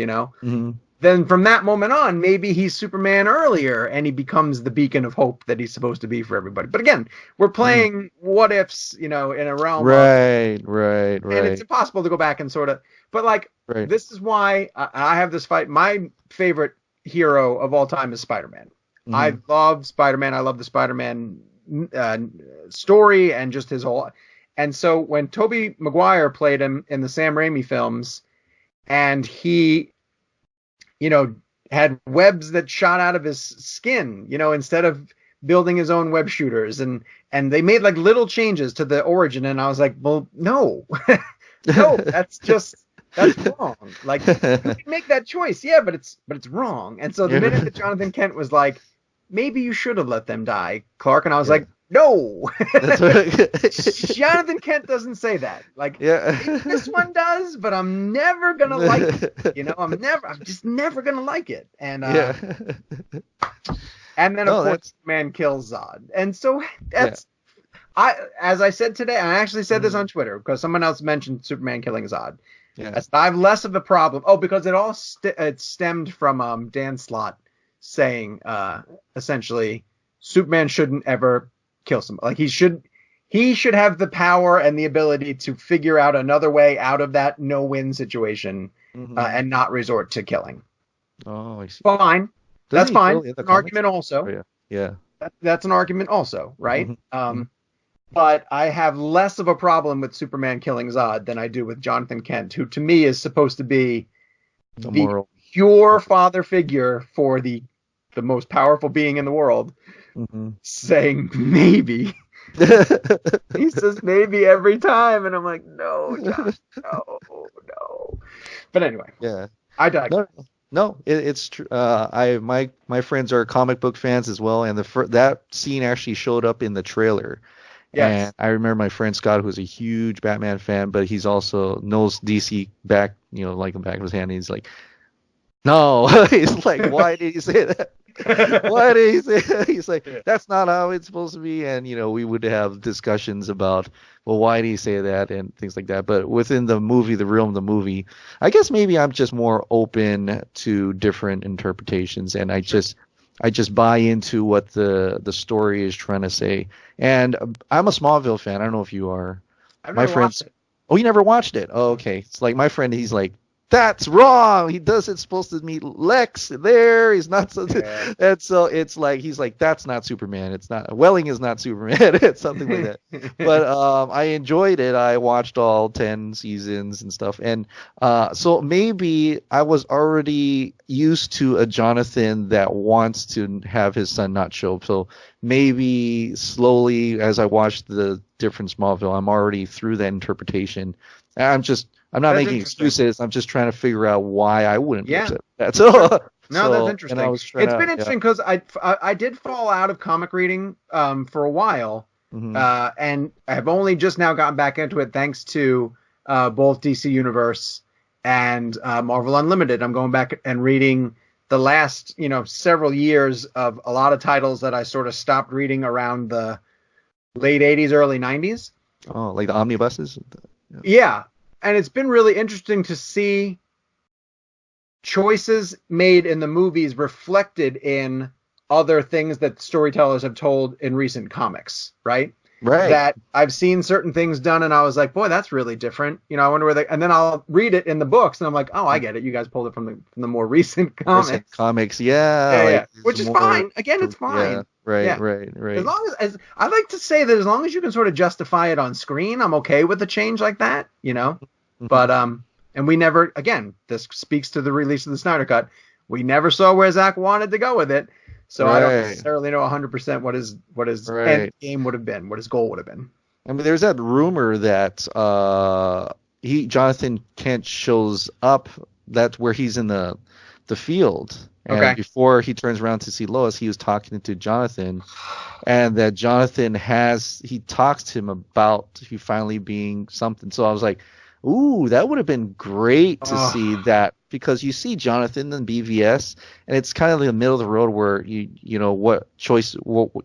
Then from that moment on, maybe he's Superman earlier and he becomes the beacon of hope that he's supposed to be for everybody. But again, we're playing what ifs, in a realm right. And it's impossible to go back and sort of, but like, this is why I have this fight. My favorite hero of all time is Spider-Man. I love Spider-Man. I love the Spider-Man story and just his whole. And so when Tobey Maguire played him in the Sam Raimi films, and he, had webs that shot out of his skin, instead of building his own web shooters, and they made like little changes to the origin, and I was like, well, no, no, that's wrong. Like, you can make that choice, yeah, but it's wrong. And so the minute that Jonathan Kent was like, maybe you should have let them die, Clark, and I was like, no, Jonathan Kent doesn't say that. Like, this one does, but I'm never gonna like it. I'm just never gonna like it. And and then of course, man kills Zod, and so that's as I said today, I actually said this on Twitter because someone else mentioned Superman killing Zod. I have less of a problem. Oh, because it all it stemmed from Dan Slott saying essentially Superman shouldn't ever kill somebody. Like he should have the power and the ability to figure out another way out of that no-win situation and not resort to killing. Oh, I see. Fine. That's fine. An argument also. Oh, yeah. That's an argument also, right? But I have less of a problem with Superman killing Zod than I do with Jonathan Kent, who to me is supposed to be the pure father figure for the most powerful being in the world, saying maybe. He says maybe every time, and I'm like, no, Josh, no. But anyway, I digress. No, it's true. My friends are comic book fans as well, and that scene actually showed up in the trailer. Yes. And I remember my friend Scott, who's a huge Batman fan, but he's also knows DC back, like the back of his hand. And he's like, no, he's like, why did he say that? Why did he say that? He's like, that's not how it's supposed to be. And, we would have discussions about, well, why did he say that and things like that. But within the movie, the realm of the movie, I guess maybe I'm just more open to different interpretations. And I just buy into what the story is trying to say. And I'm a Smallville fan. I don't know if you are. I've never watched it. Oh, you never watched it? Oh, okay. It's like my friend, he's like, that's wrong. He doesn't supposed to meet Lex there. He's not so. Yeah. And so it's like he's like, that's not Superman. It's not Welling is not Superman. It's something like that. But I enjoyed it. I watched all 10 seasons and stuff. And so maybe I was already used to a Jonathan that wants to have his son not show up. So maybe slowly as I watched the different Smallville, I'm already through that interpretation. I'm not making excuses. I'm just trying to figure out why I wouldn't be upset with that. That's interesting. It's been interesting because I did fall out of comic reading for a while, and I've only just now gotten back into it thanks to both DC Universe and Marvel Unlimited. I'm going back and reading the last several years of a lot of titles that I sort of stopped reading around the late 80s, early 90s. Oh, like the omnibuses? Yeah. And it's been really interesting to see choices made in the movies reflected in other things that storytellers have told in recent comics, right? Right. That I've seen certain things done and I was like, boy, that's really different. I wonder where they, and then I'll read it in the books and I'm like, oh, I get it. You guys pulled it from the more recent Recent comics. comics, yeah, Yeah, like yeah. it's Which is more, fine. Again, it's yeah, fine. right, Yeah. right, As right. long as I like to say that as long as you can sort of justify it on screen, I'm okay with a change like that, Hmm. But and we never, again, this speaks to the release of the Snyder Cut. We never saw where Zach wanted to go with it, so I don't Right, necessarily know 100% what his end right. game would have been, what his goal would have been. I mean, there's that rumor that Jonathan Kent shows up. That's where he's in the field, and Okay. before he turns around to see Lois, he was talking to Jonathan, and that Jonathan he talks to him about he finally being something. So I was like, ooh, that would have been great to see Oh, that because you see Jonathan in BVS, and it's kind of in the middle of the road where you know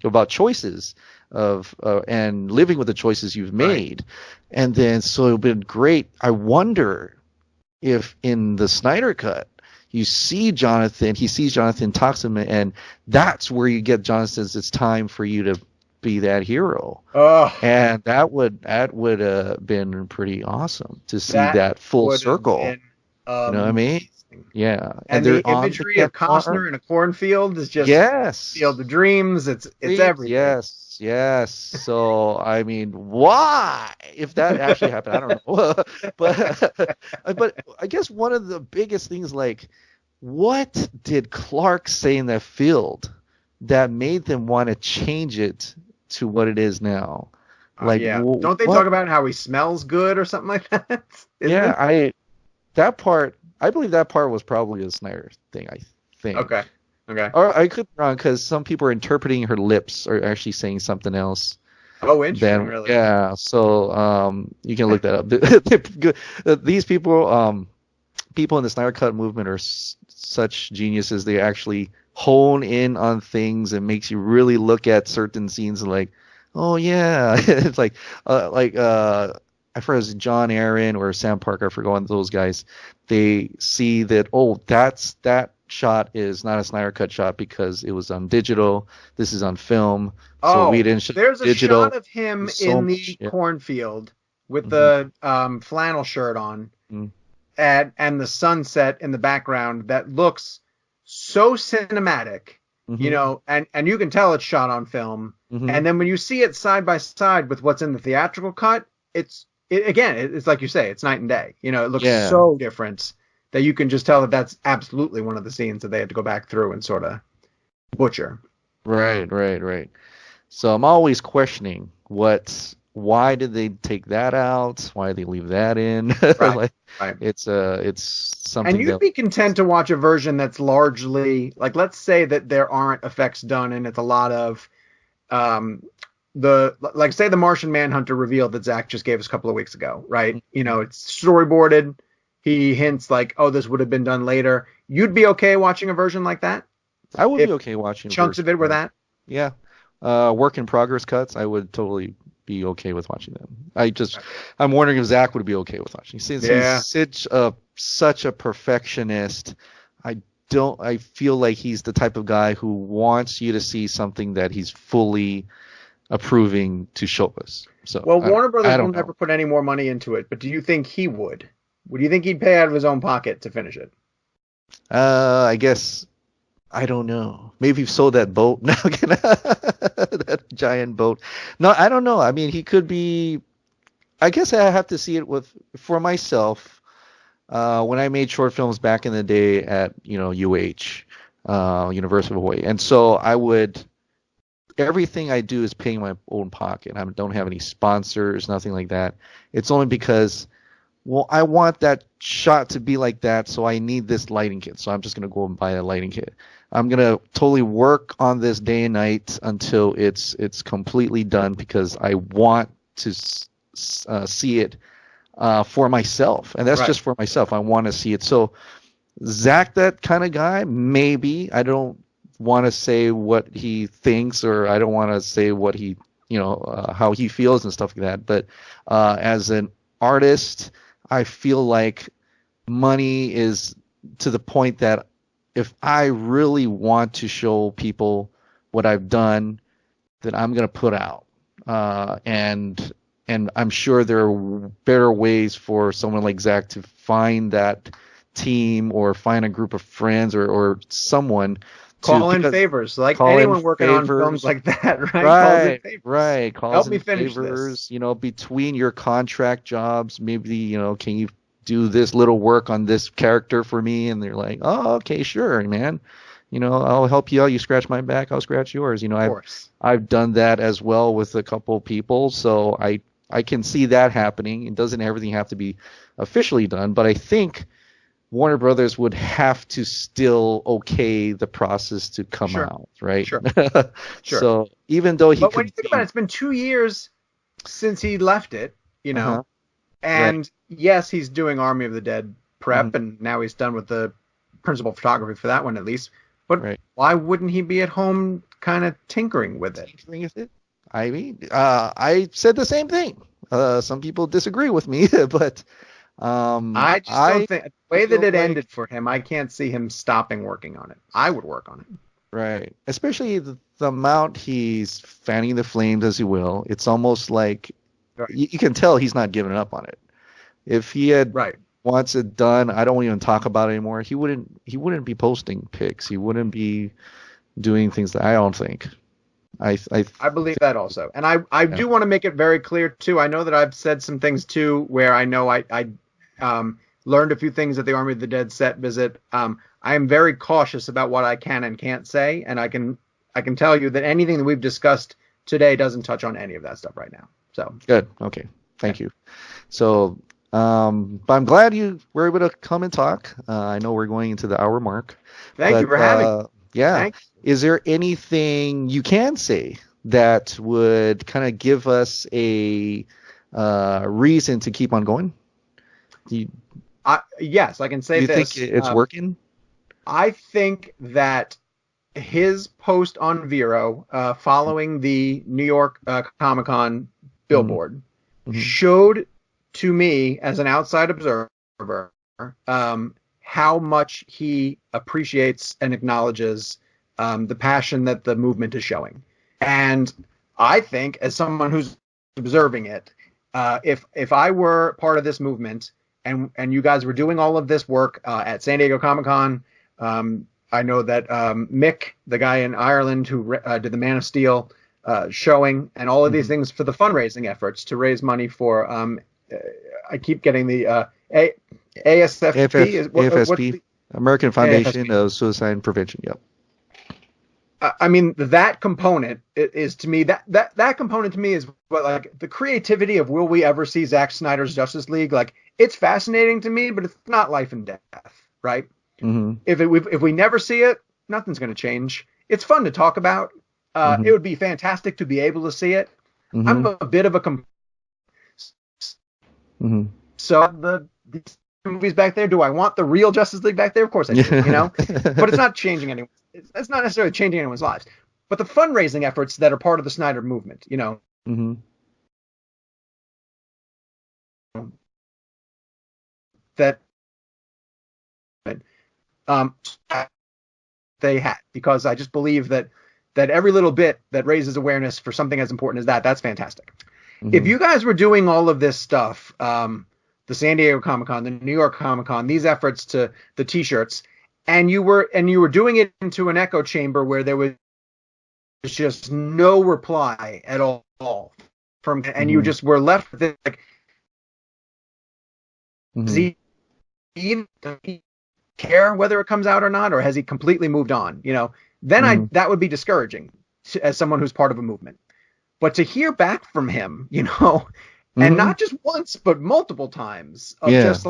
about choices of and living with the choices you've right. made, and then so it would have been great. I wonder if in the Snyder Cut you see Jonathan, he sees Jonathan, talks to him, and that's where you get Jonathan says it's time for you to be that hero. Oh, And that would have been pretty awesome to see that that full would have circle. been You know what I mean? amazing. Yeah. And And the they're on the imagery of campfire. Costner in a cornfield is just Yes. Field of Dreams. It's Dreams. everything. Yes. Yes. So I mean, why? If that actually happened, I don't know. But I guess one of the biggest things, like, what did Clark say in that field that made them want to change it to what it is now? Like, Yeah. Don't they talk what? about how he smells good or something like that? Isn't Yeah, it? that part. I believe that part was probably a Snyder thing. I Okay. think. Okay. Or I could be wrong because some people are interpreting her lips or actually saying something else. Oh, interesting. Then Really. yeah, so you can look that up. These people in the Snyder Cut movement are such geniuses. They actually hone in on things and makes you really look at certain scenes and like, oh yeah, it's I forget if it was John Aaron or Sam Parker. I forgot one of those guys. They see that, oh, that shot is not a Snyder Cut shot because it was on digital. This is on film, so we Oh, didn't show there's a shot digital. of him There's so in the much. Yeah. cornfield with Hmm. the flannel shirt on and the sunset in the background that looks so cinematic, Hmm. and you can tell it's shot on film. Hmm. And then when you see it side by side with what's in the theatrical cut, it's like you say, it's night and day. It looks Yeah. so different that you can just tell that that's absolutely one of the scenes that they had to go back through and sort of butcher. Right. Right. Right. So I'm always questioning why did they take that out? Why did they leave that in? Right. Like Right. it's And something you'd that. be content to watch a version that's largely like, let's say that there aren't effects done and it's a lot of um like say the Martian Manhunter reveal that Zach just gave us a couple of weeks ago, right? It's storyboarded. He hints like, oh, this would have been done later. You'd be okay watching a version like that I would if be okay watching a chunks version of it were like that. yeah. Work in progress cuts, I would totally be okay with watching them. I'm wondering if Zach would be okay with watching since he's Yeah. such a perfectionist. I don't. I feel like he's the type of guy who wants you to see something that he's fully approving to show us. So Well, I don't. Warner I Brothers will don't know. never put any more money into it, but do you think he would? Would you think he'd pay out of his own pocket to finish it? I guess I don't know. Maybe you've sold that boat now, that giant boat. No, I don't know. I mean, he could be. I guess I have to see it for myself. When I made short films back in the day at UH, University of Hawaii, and so I would everything I do is paying my own pocket. I don't have any sponsors, nothing like that. It's only because, well, I want that shot to be like that, so I need this lighting kit. So I'm just gonna go and buy a lighting kit. I'm gonna totally work on this day and night until it's completely done because I want to see it for myself, and that's Right. just for myself. I want to see it. So Zach, that kind of guy, maybe. I don't want to say what he thinks, or I don't want to say what how he feels and stuff like that. But as an artist, I feel like money is to the point that if I really want to show people what I've done, that I'm going to put out. And I'm sure there are better ways for someone like Zach to find that team or find a group of friends or someone Call to in favors, like call in anyone working on favors. films like that, right? Calls in Right, favors. right. Calls Help me in finish favors, this. between your contract jobs, maybe, can you do this little work on this character for me? And they're like, oh, okay, sure, man. I'll help you out. You scratch my back, I'll scratch yours. Of course. I've done that as well with a couple people, so I can see that happening. It doesn't everything have to be officially done, but I think Warner Brothers would have to still okay the process to come Sure. out, right? Sure. Sure. So even though he But when could you think about it, it's been 2 years since he left it, uh-huh, and yes, he's doing Army of the Dead prep, mhm, and now he's done with the principal photography for that one at least. But right. why wouldn't he be at home kind of tinkering with it? Tinkering with it. I mean, I said the same thing. Some people disagree with me, but I just don't I think the way that feel it like ended for him, I can't see him stopping working on it. I would work on it. right, especially the amount he's fanning the flames as he will. It's almost like Right. you can tell he's not giving up on it. If he had Right. wants it done, I don't even talk about it anymore. He wouldn't be posting pics. He wouldn't be doing things that I don't think. I believe that also. And I Yeah. do want to make it very clear too. I know that I've said some things too where I know I learned a few things at the Army of the Dead set visit. I am very cautious about what I can and can't say, and I can tell you that anything that we've discussed today doesn't touch on any of that stuff right now. So Good. Okay. Thank you. So, but I'm glad you were able to come and talk. I know we're going into the hour mark, thank you but for having me. yeah. Thank Is there anything you can say that would kind of give us a reason to keep on going? Do Yes, I can say you this. think it's working? I think that his post on Vero following the New York Comic-Con billboard Mm-hmm. showed to me as an outside observer how much he appreciates and acknowledges the passion that the movement is showing. And I think as someone who's observing it, if I were part of this movement and you guys were doing all of this work at San Diego Comic-Con, I know that Mick, the guy in Ireland who did the Man of Steel showing, and all of these things for the fundraising efforts to raise money for, I keep getting the ASFP. What's AFSP, American Foundation of Suicide Prevention. Yep. I mean, that component is to me, that component to me is what, like, the creativity of will we ever see Zack Snyder's Justice League? Like, it's fascinating to me, but it's not life and death, right? Mm-hmm. If we never see it, nothing's going to change. It's fun to talk about. It would be fantastic to be able to see it. Mm-hmm. I'm a bit of a so these movies back there. Do I want the real Justice League back there? Of course I do. But it's not changing anyone. It's not necessarily changing anyone's lives. But the fundraising efforts that are part of the Snyder movement, Mm-hmm. that they had, because I just believe that every little bit that raises awareness for something as important as that's fantastic. Mm-hmm. If you guys were doing all of this stuff, the San Diego Comic-Con, the New York Comic-Con, these efforts to the T-shirts, and you were doing it into an echo chamber where there was just no reply at all from, and you just were left with it, like, does he care whether it comes out or not, or has he completely moved on? Then that would be discouraging as someone who's part of a movement. But to hear back from him, and not just once but multiple times, of just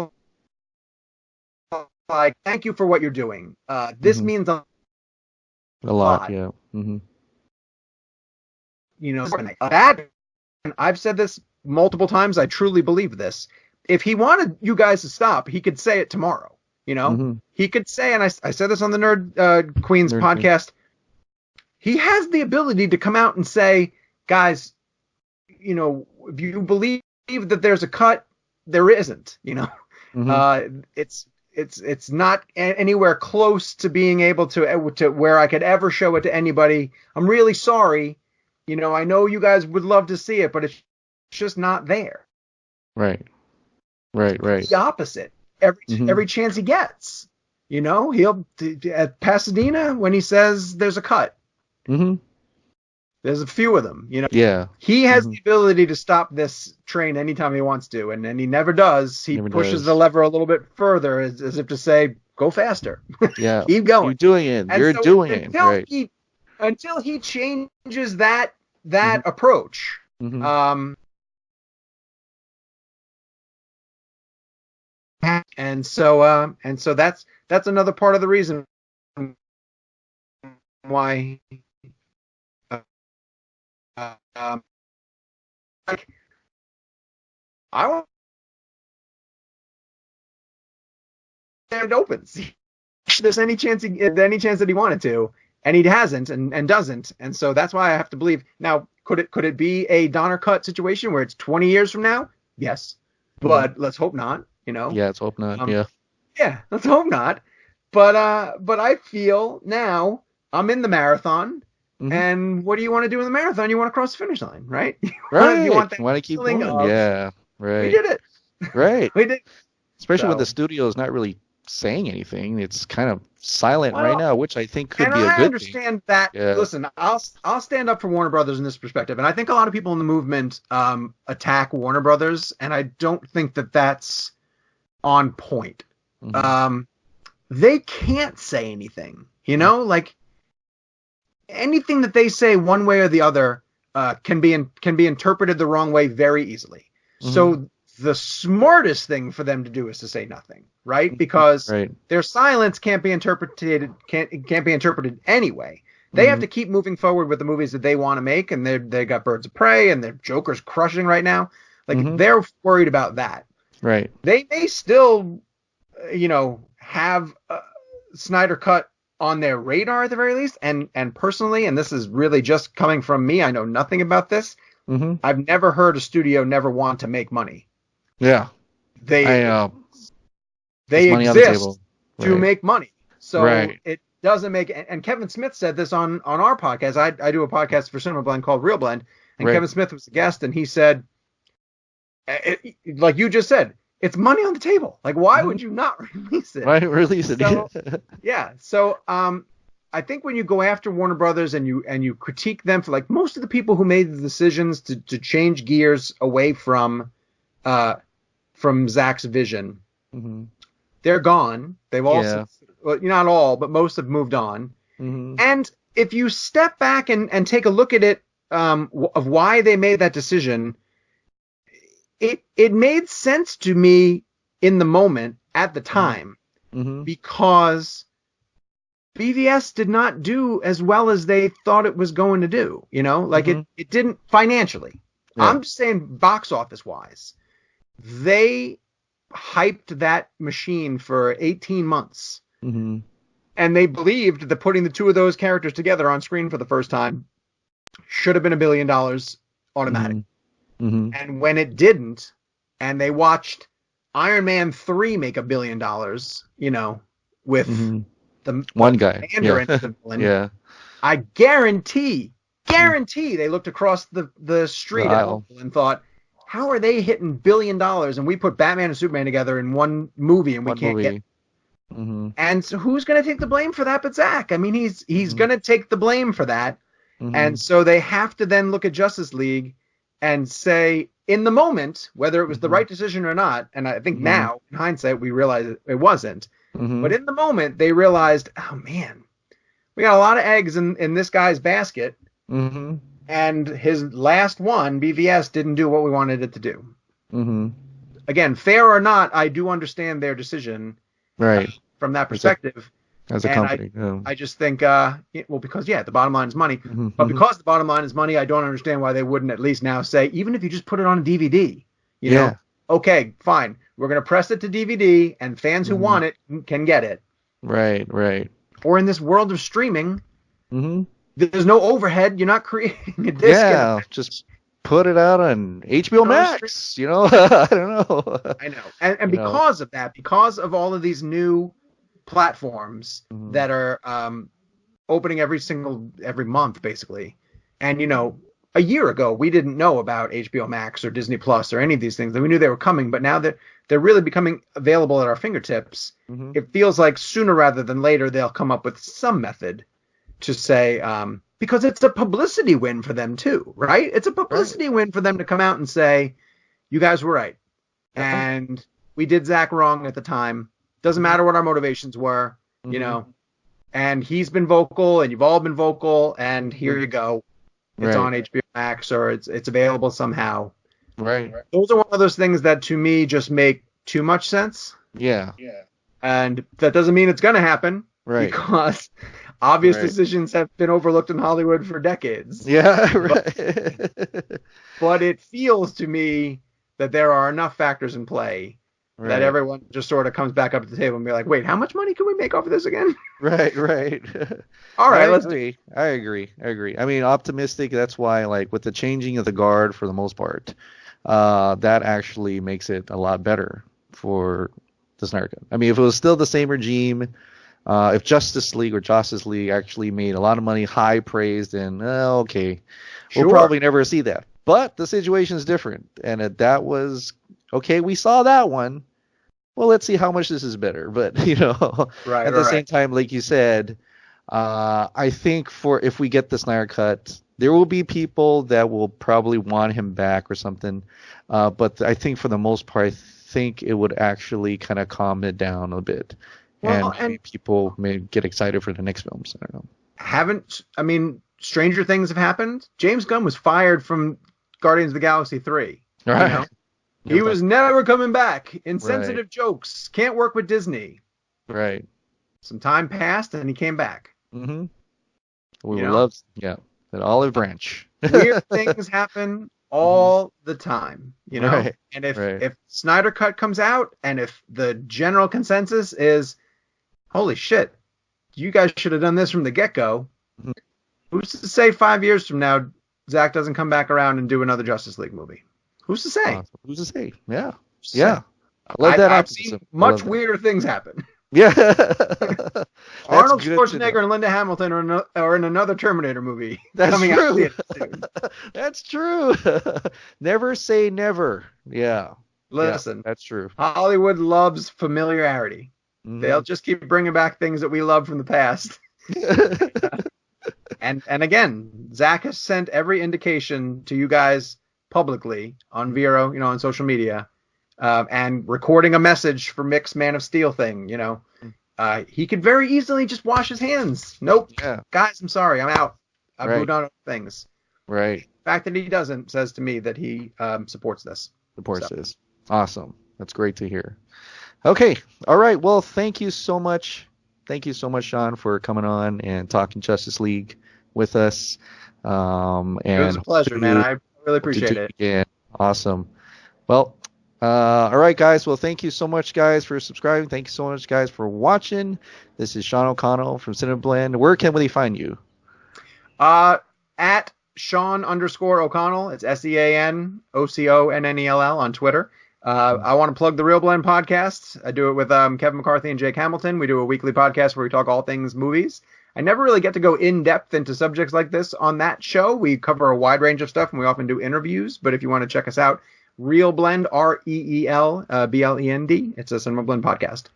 like, thank you for what you're doing. This means a lot. Yeah. Mm-hmm. That, and I've said this multiple times, I truly believe this. If he wanted you guys to stop, he could say it tomorrow. He could say, and I said this on the Nerd Queens podcast, he has the ability to come out and say, guys, if you believe that there's a cut, there isn't. It's it's not anywhere close to being able to where I could ever show it to anybody. I'm really sorry. You know, I know you guys would love to see it, but it's just not there. Right. The opposite. Every chance he gets, you know, he'll at Pasadena when he says there's a cut. There's a few of them, you know. Yeah. He has the ability to stop this train anytime he wants to, and he never does. He pushes the lever a little bit further as if to say, go faster. Yeah. Keep going. You're doing it. And You're so doing it. Right. Until he changes that approach. And so that's another part of the reason why I want it opens. There's any chance that he wanted to, and he hasn't and doesn't, and so that's why I have to believe. Now, could it be a Donner cut situation where it's 20 years from now? Yes, but let's hope not. You know. Yeah, let's hope not. Yeah, let's hope not. But I feel now I'm in the marathon. And what do you want to do in the marathon? You want to cross the finish line, right? Right. You want to keep going. Yeah. Right. We did it. Right. We did. Especially when the studio is not really saying anything. It's kind of silent right now, which I think could be a good thing. I understand that. Yeah. Listen, I'll stand up for Warner Brothers in this perspective. And I think a lot of people in the movement attack Warner Brothers. And I don't think that that's on point. They can't say anything, you know, like anything that they say one way or the other can be interpreted the wrong way very easily. So the smartest thing for them to do is to say nothing, right? Because their silence can't be interpreted anyway. They have to keep moving forward with the movies that they want to make, and they got Birds of Prey and their Joker's crushing right now. Like they're worried about that. Right. They may still, you know, have Snyder Cut on their radar at the very least. And personally, and this is really just coming from me, I know nothing about this. I've never heard a studio never want to make money. Yeah. They money exist to make money. So it doesn't make, and Kevin Smith said this on our podcast. I do a podcast for Cinema Blend called Real Blend, and Kevin Smith was a guest, and he said, like you just said, it's money on the table. Like, why would you not release it? Why release it? So, yeah. So, I think when you go after Warner Brothers and you critique them for, like, most of the people who made the decisions to change gears away from Zach's vision, they're gone. They've also, well, not all, but most have moved on. And if you step back and take a look at it, of why they made that decision, it made sense to me in the moment at the time, because BVS did not do as well as they thought it was going to do. You know, like it didn't financially. I'm just saying box office wise, they hyped that machine for 18 months. And they believed that putting the two of those characters together on screen for the first time should have been $1 billion automatic. And when it didn't, and they watched Iron Man 3 make $1 billion, you know, with the one guy, Mandarin, the villain, I guarantee they looked across the street and thought, how are they hitting $1 billion and we put Batman and Superman together in one movie and we can't get. And so who's going to take the blame for that but Zach? I mean, he's going to take the blame for that. And so they have to then look at Justice League and say, in the moment, whether it was the right decision or not, and I think now, in hindsight, we realize it wasn't. But in the moment, they realized, oh, man, we got a lot of eggs in this guy's basket. And his last one, BVS, didn't do what we wanted it to do. Again, fair or not, I do understand their decision from that perspective. As a company. I just think, well, because, the bottom line is money. But because the bottom line is money, I don't understand why they wouldn't at least now say, even if you just put it on a DVD, you know, okay, fine. We're going to press it to DVD, and fans who want it can get it. Right. Or in this world of streaming, there's no overhead. You're not creating a disc. Just put it out on HBO Max. You know, I don't know. I know, and You know. because of that, because of all of these new platforms that are opening every month basically, and a year ago we didn't know about HBO Max or Disney Plus or any of these things, and we knew they were coming, but now that they're really becoming available at our fingertips, it feels like sooner rather than later they'll come up with some method to say, because it's a publicity win for them too, right? It's a publicity win for them to come out and say, you guys were right. And we did Zach wrong at the time. Doesn't matter what our motivations were, and he's been vocal and you've all been vocal, and here you go. It's on HBO Max, or it's available somehow. Right. Those are one of those things that to me just make too much sense. Yeah. And that doesn't mean it's going to happen. Right. Because obvious decisions have been overlooked in Hollywood for decades. Yeah, right. But it feels to me that there are enough factors in play that everyone just sort of comes back up to the table and be like, wait, how much money can we make off of this again? Right. All right, I agree. I mean, optimistic. That's why, like, with the changing of the guard for the most part, that actually makes it a lot better for the Snyder Cut. I mean, if it was still the same regime, if Josstice League actually made a lot of money, high praised, then okay, we'll probably never see that. But the situation is different, and that was okay. We saw that one. Well, let's see how much this is better. But at the same time, like you said, I think if we get the Snyder Cut, there will be people that will probably want him back or something. But I think for the most part, I think it would actually kind of calm it down a bit. Well, and people may get excited for the next films. I don't know. Stranger things have happened. James Gunn was fired from Guardians of the Galaxy 3. Right. He was never coming back. Insensitive jokes. Can't work with Disney. Right. Some time passed and he came back. Mm-hmm. We love that olive branch. Weird things happen all the time, Right. And if Snyder Cut comes out and if the general consensus is, holy shit, you guys should have done this from the get-go, who's to say 5 years from now Zach doesn't come back around and do another Justice League movie? Who's to say? Who's to say? Yeah. I've seen much weirder things happen. Yeah. Arnold Schwarzenegger and Linda Hamilton are in another Terminator movie. Coming out soon. That's true. Never say never. Yeah. Listen, that's true. Hollywood loves familiarity. They'll just keep bringing back things that we love from the past. And again, Zach has sent every indication to you guys publicly on Vero, on social media, and recording a message for Mick's Man of Steel thing, he could very easily just wash his hands. Nope. Yeah. Guys, I'm sorry. I'm out. I've moved on to things. Right. The fact that he doesn't says to me that he supports this. This. Awesome. That's great to hear. Okay. All right. Well, thank you so much. Thank you so much, Sean, for coming on and talking Justice League with us. It was a pleasure, man. I really appreciate it. Yeah. Awesome. Well, all right, guys. Well, thank you so much, guys, for subscribing. Thank you so much, guys, for watching. This is Sean O'Connell from Cinema Blend. Where can we find you? At Sean_O'Connell. It's SeanOconnell on Twitter. I want to plug the Real Blend podcast. I do it with Kevin McCarthy and Jake Hamilton. We do a weekly podcast where we talk all things movies. I never really get to go in depth into subjects like this on that show. We cover a wide range of stuff, and we often do interviews. But if you want to check us out, Real Blend, REELBLEND. It's a Cinema Blend podcast.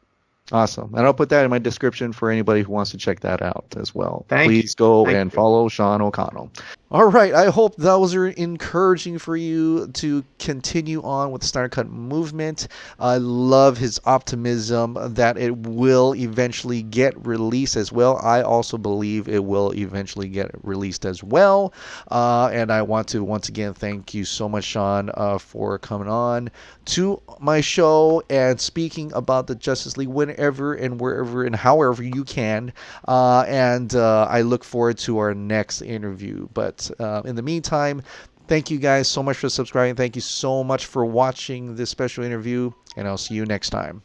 Awesome. And I'll put that in my description for anybody who wants to check that out as well. Please go and follow Sean O'Connell. All right. I hope those are encouraging for you to continue on with the Snyder Cut movement. I love his optimism that it will eventually get released as well. I also believe it will eventually get released as well. And I want to once again thank you so much, Sean, for coming on to my show and speaking about the Justice League whenever and wherever and however you can. And I look forward to our next interview. But in the meantime, thank you guys so much for subscribing. Thank you so much for watching this special interview, and I'll see you next time.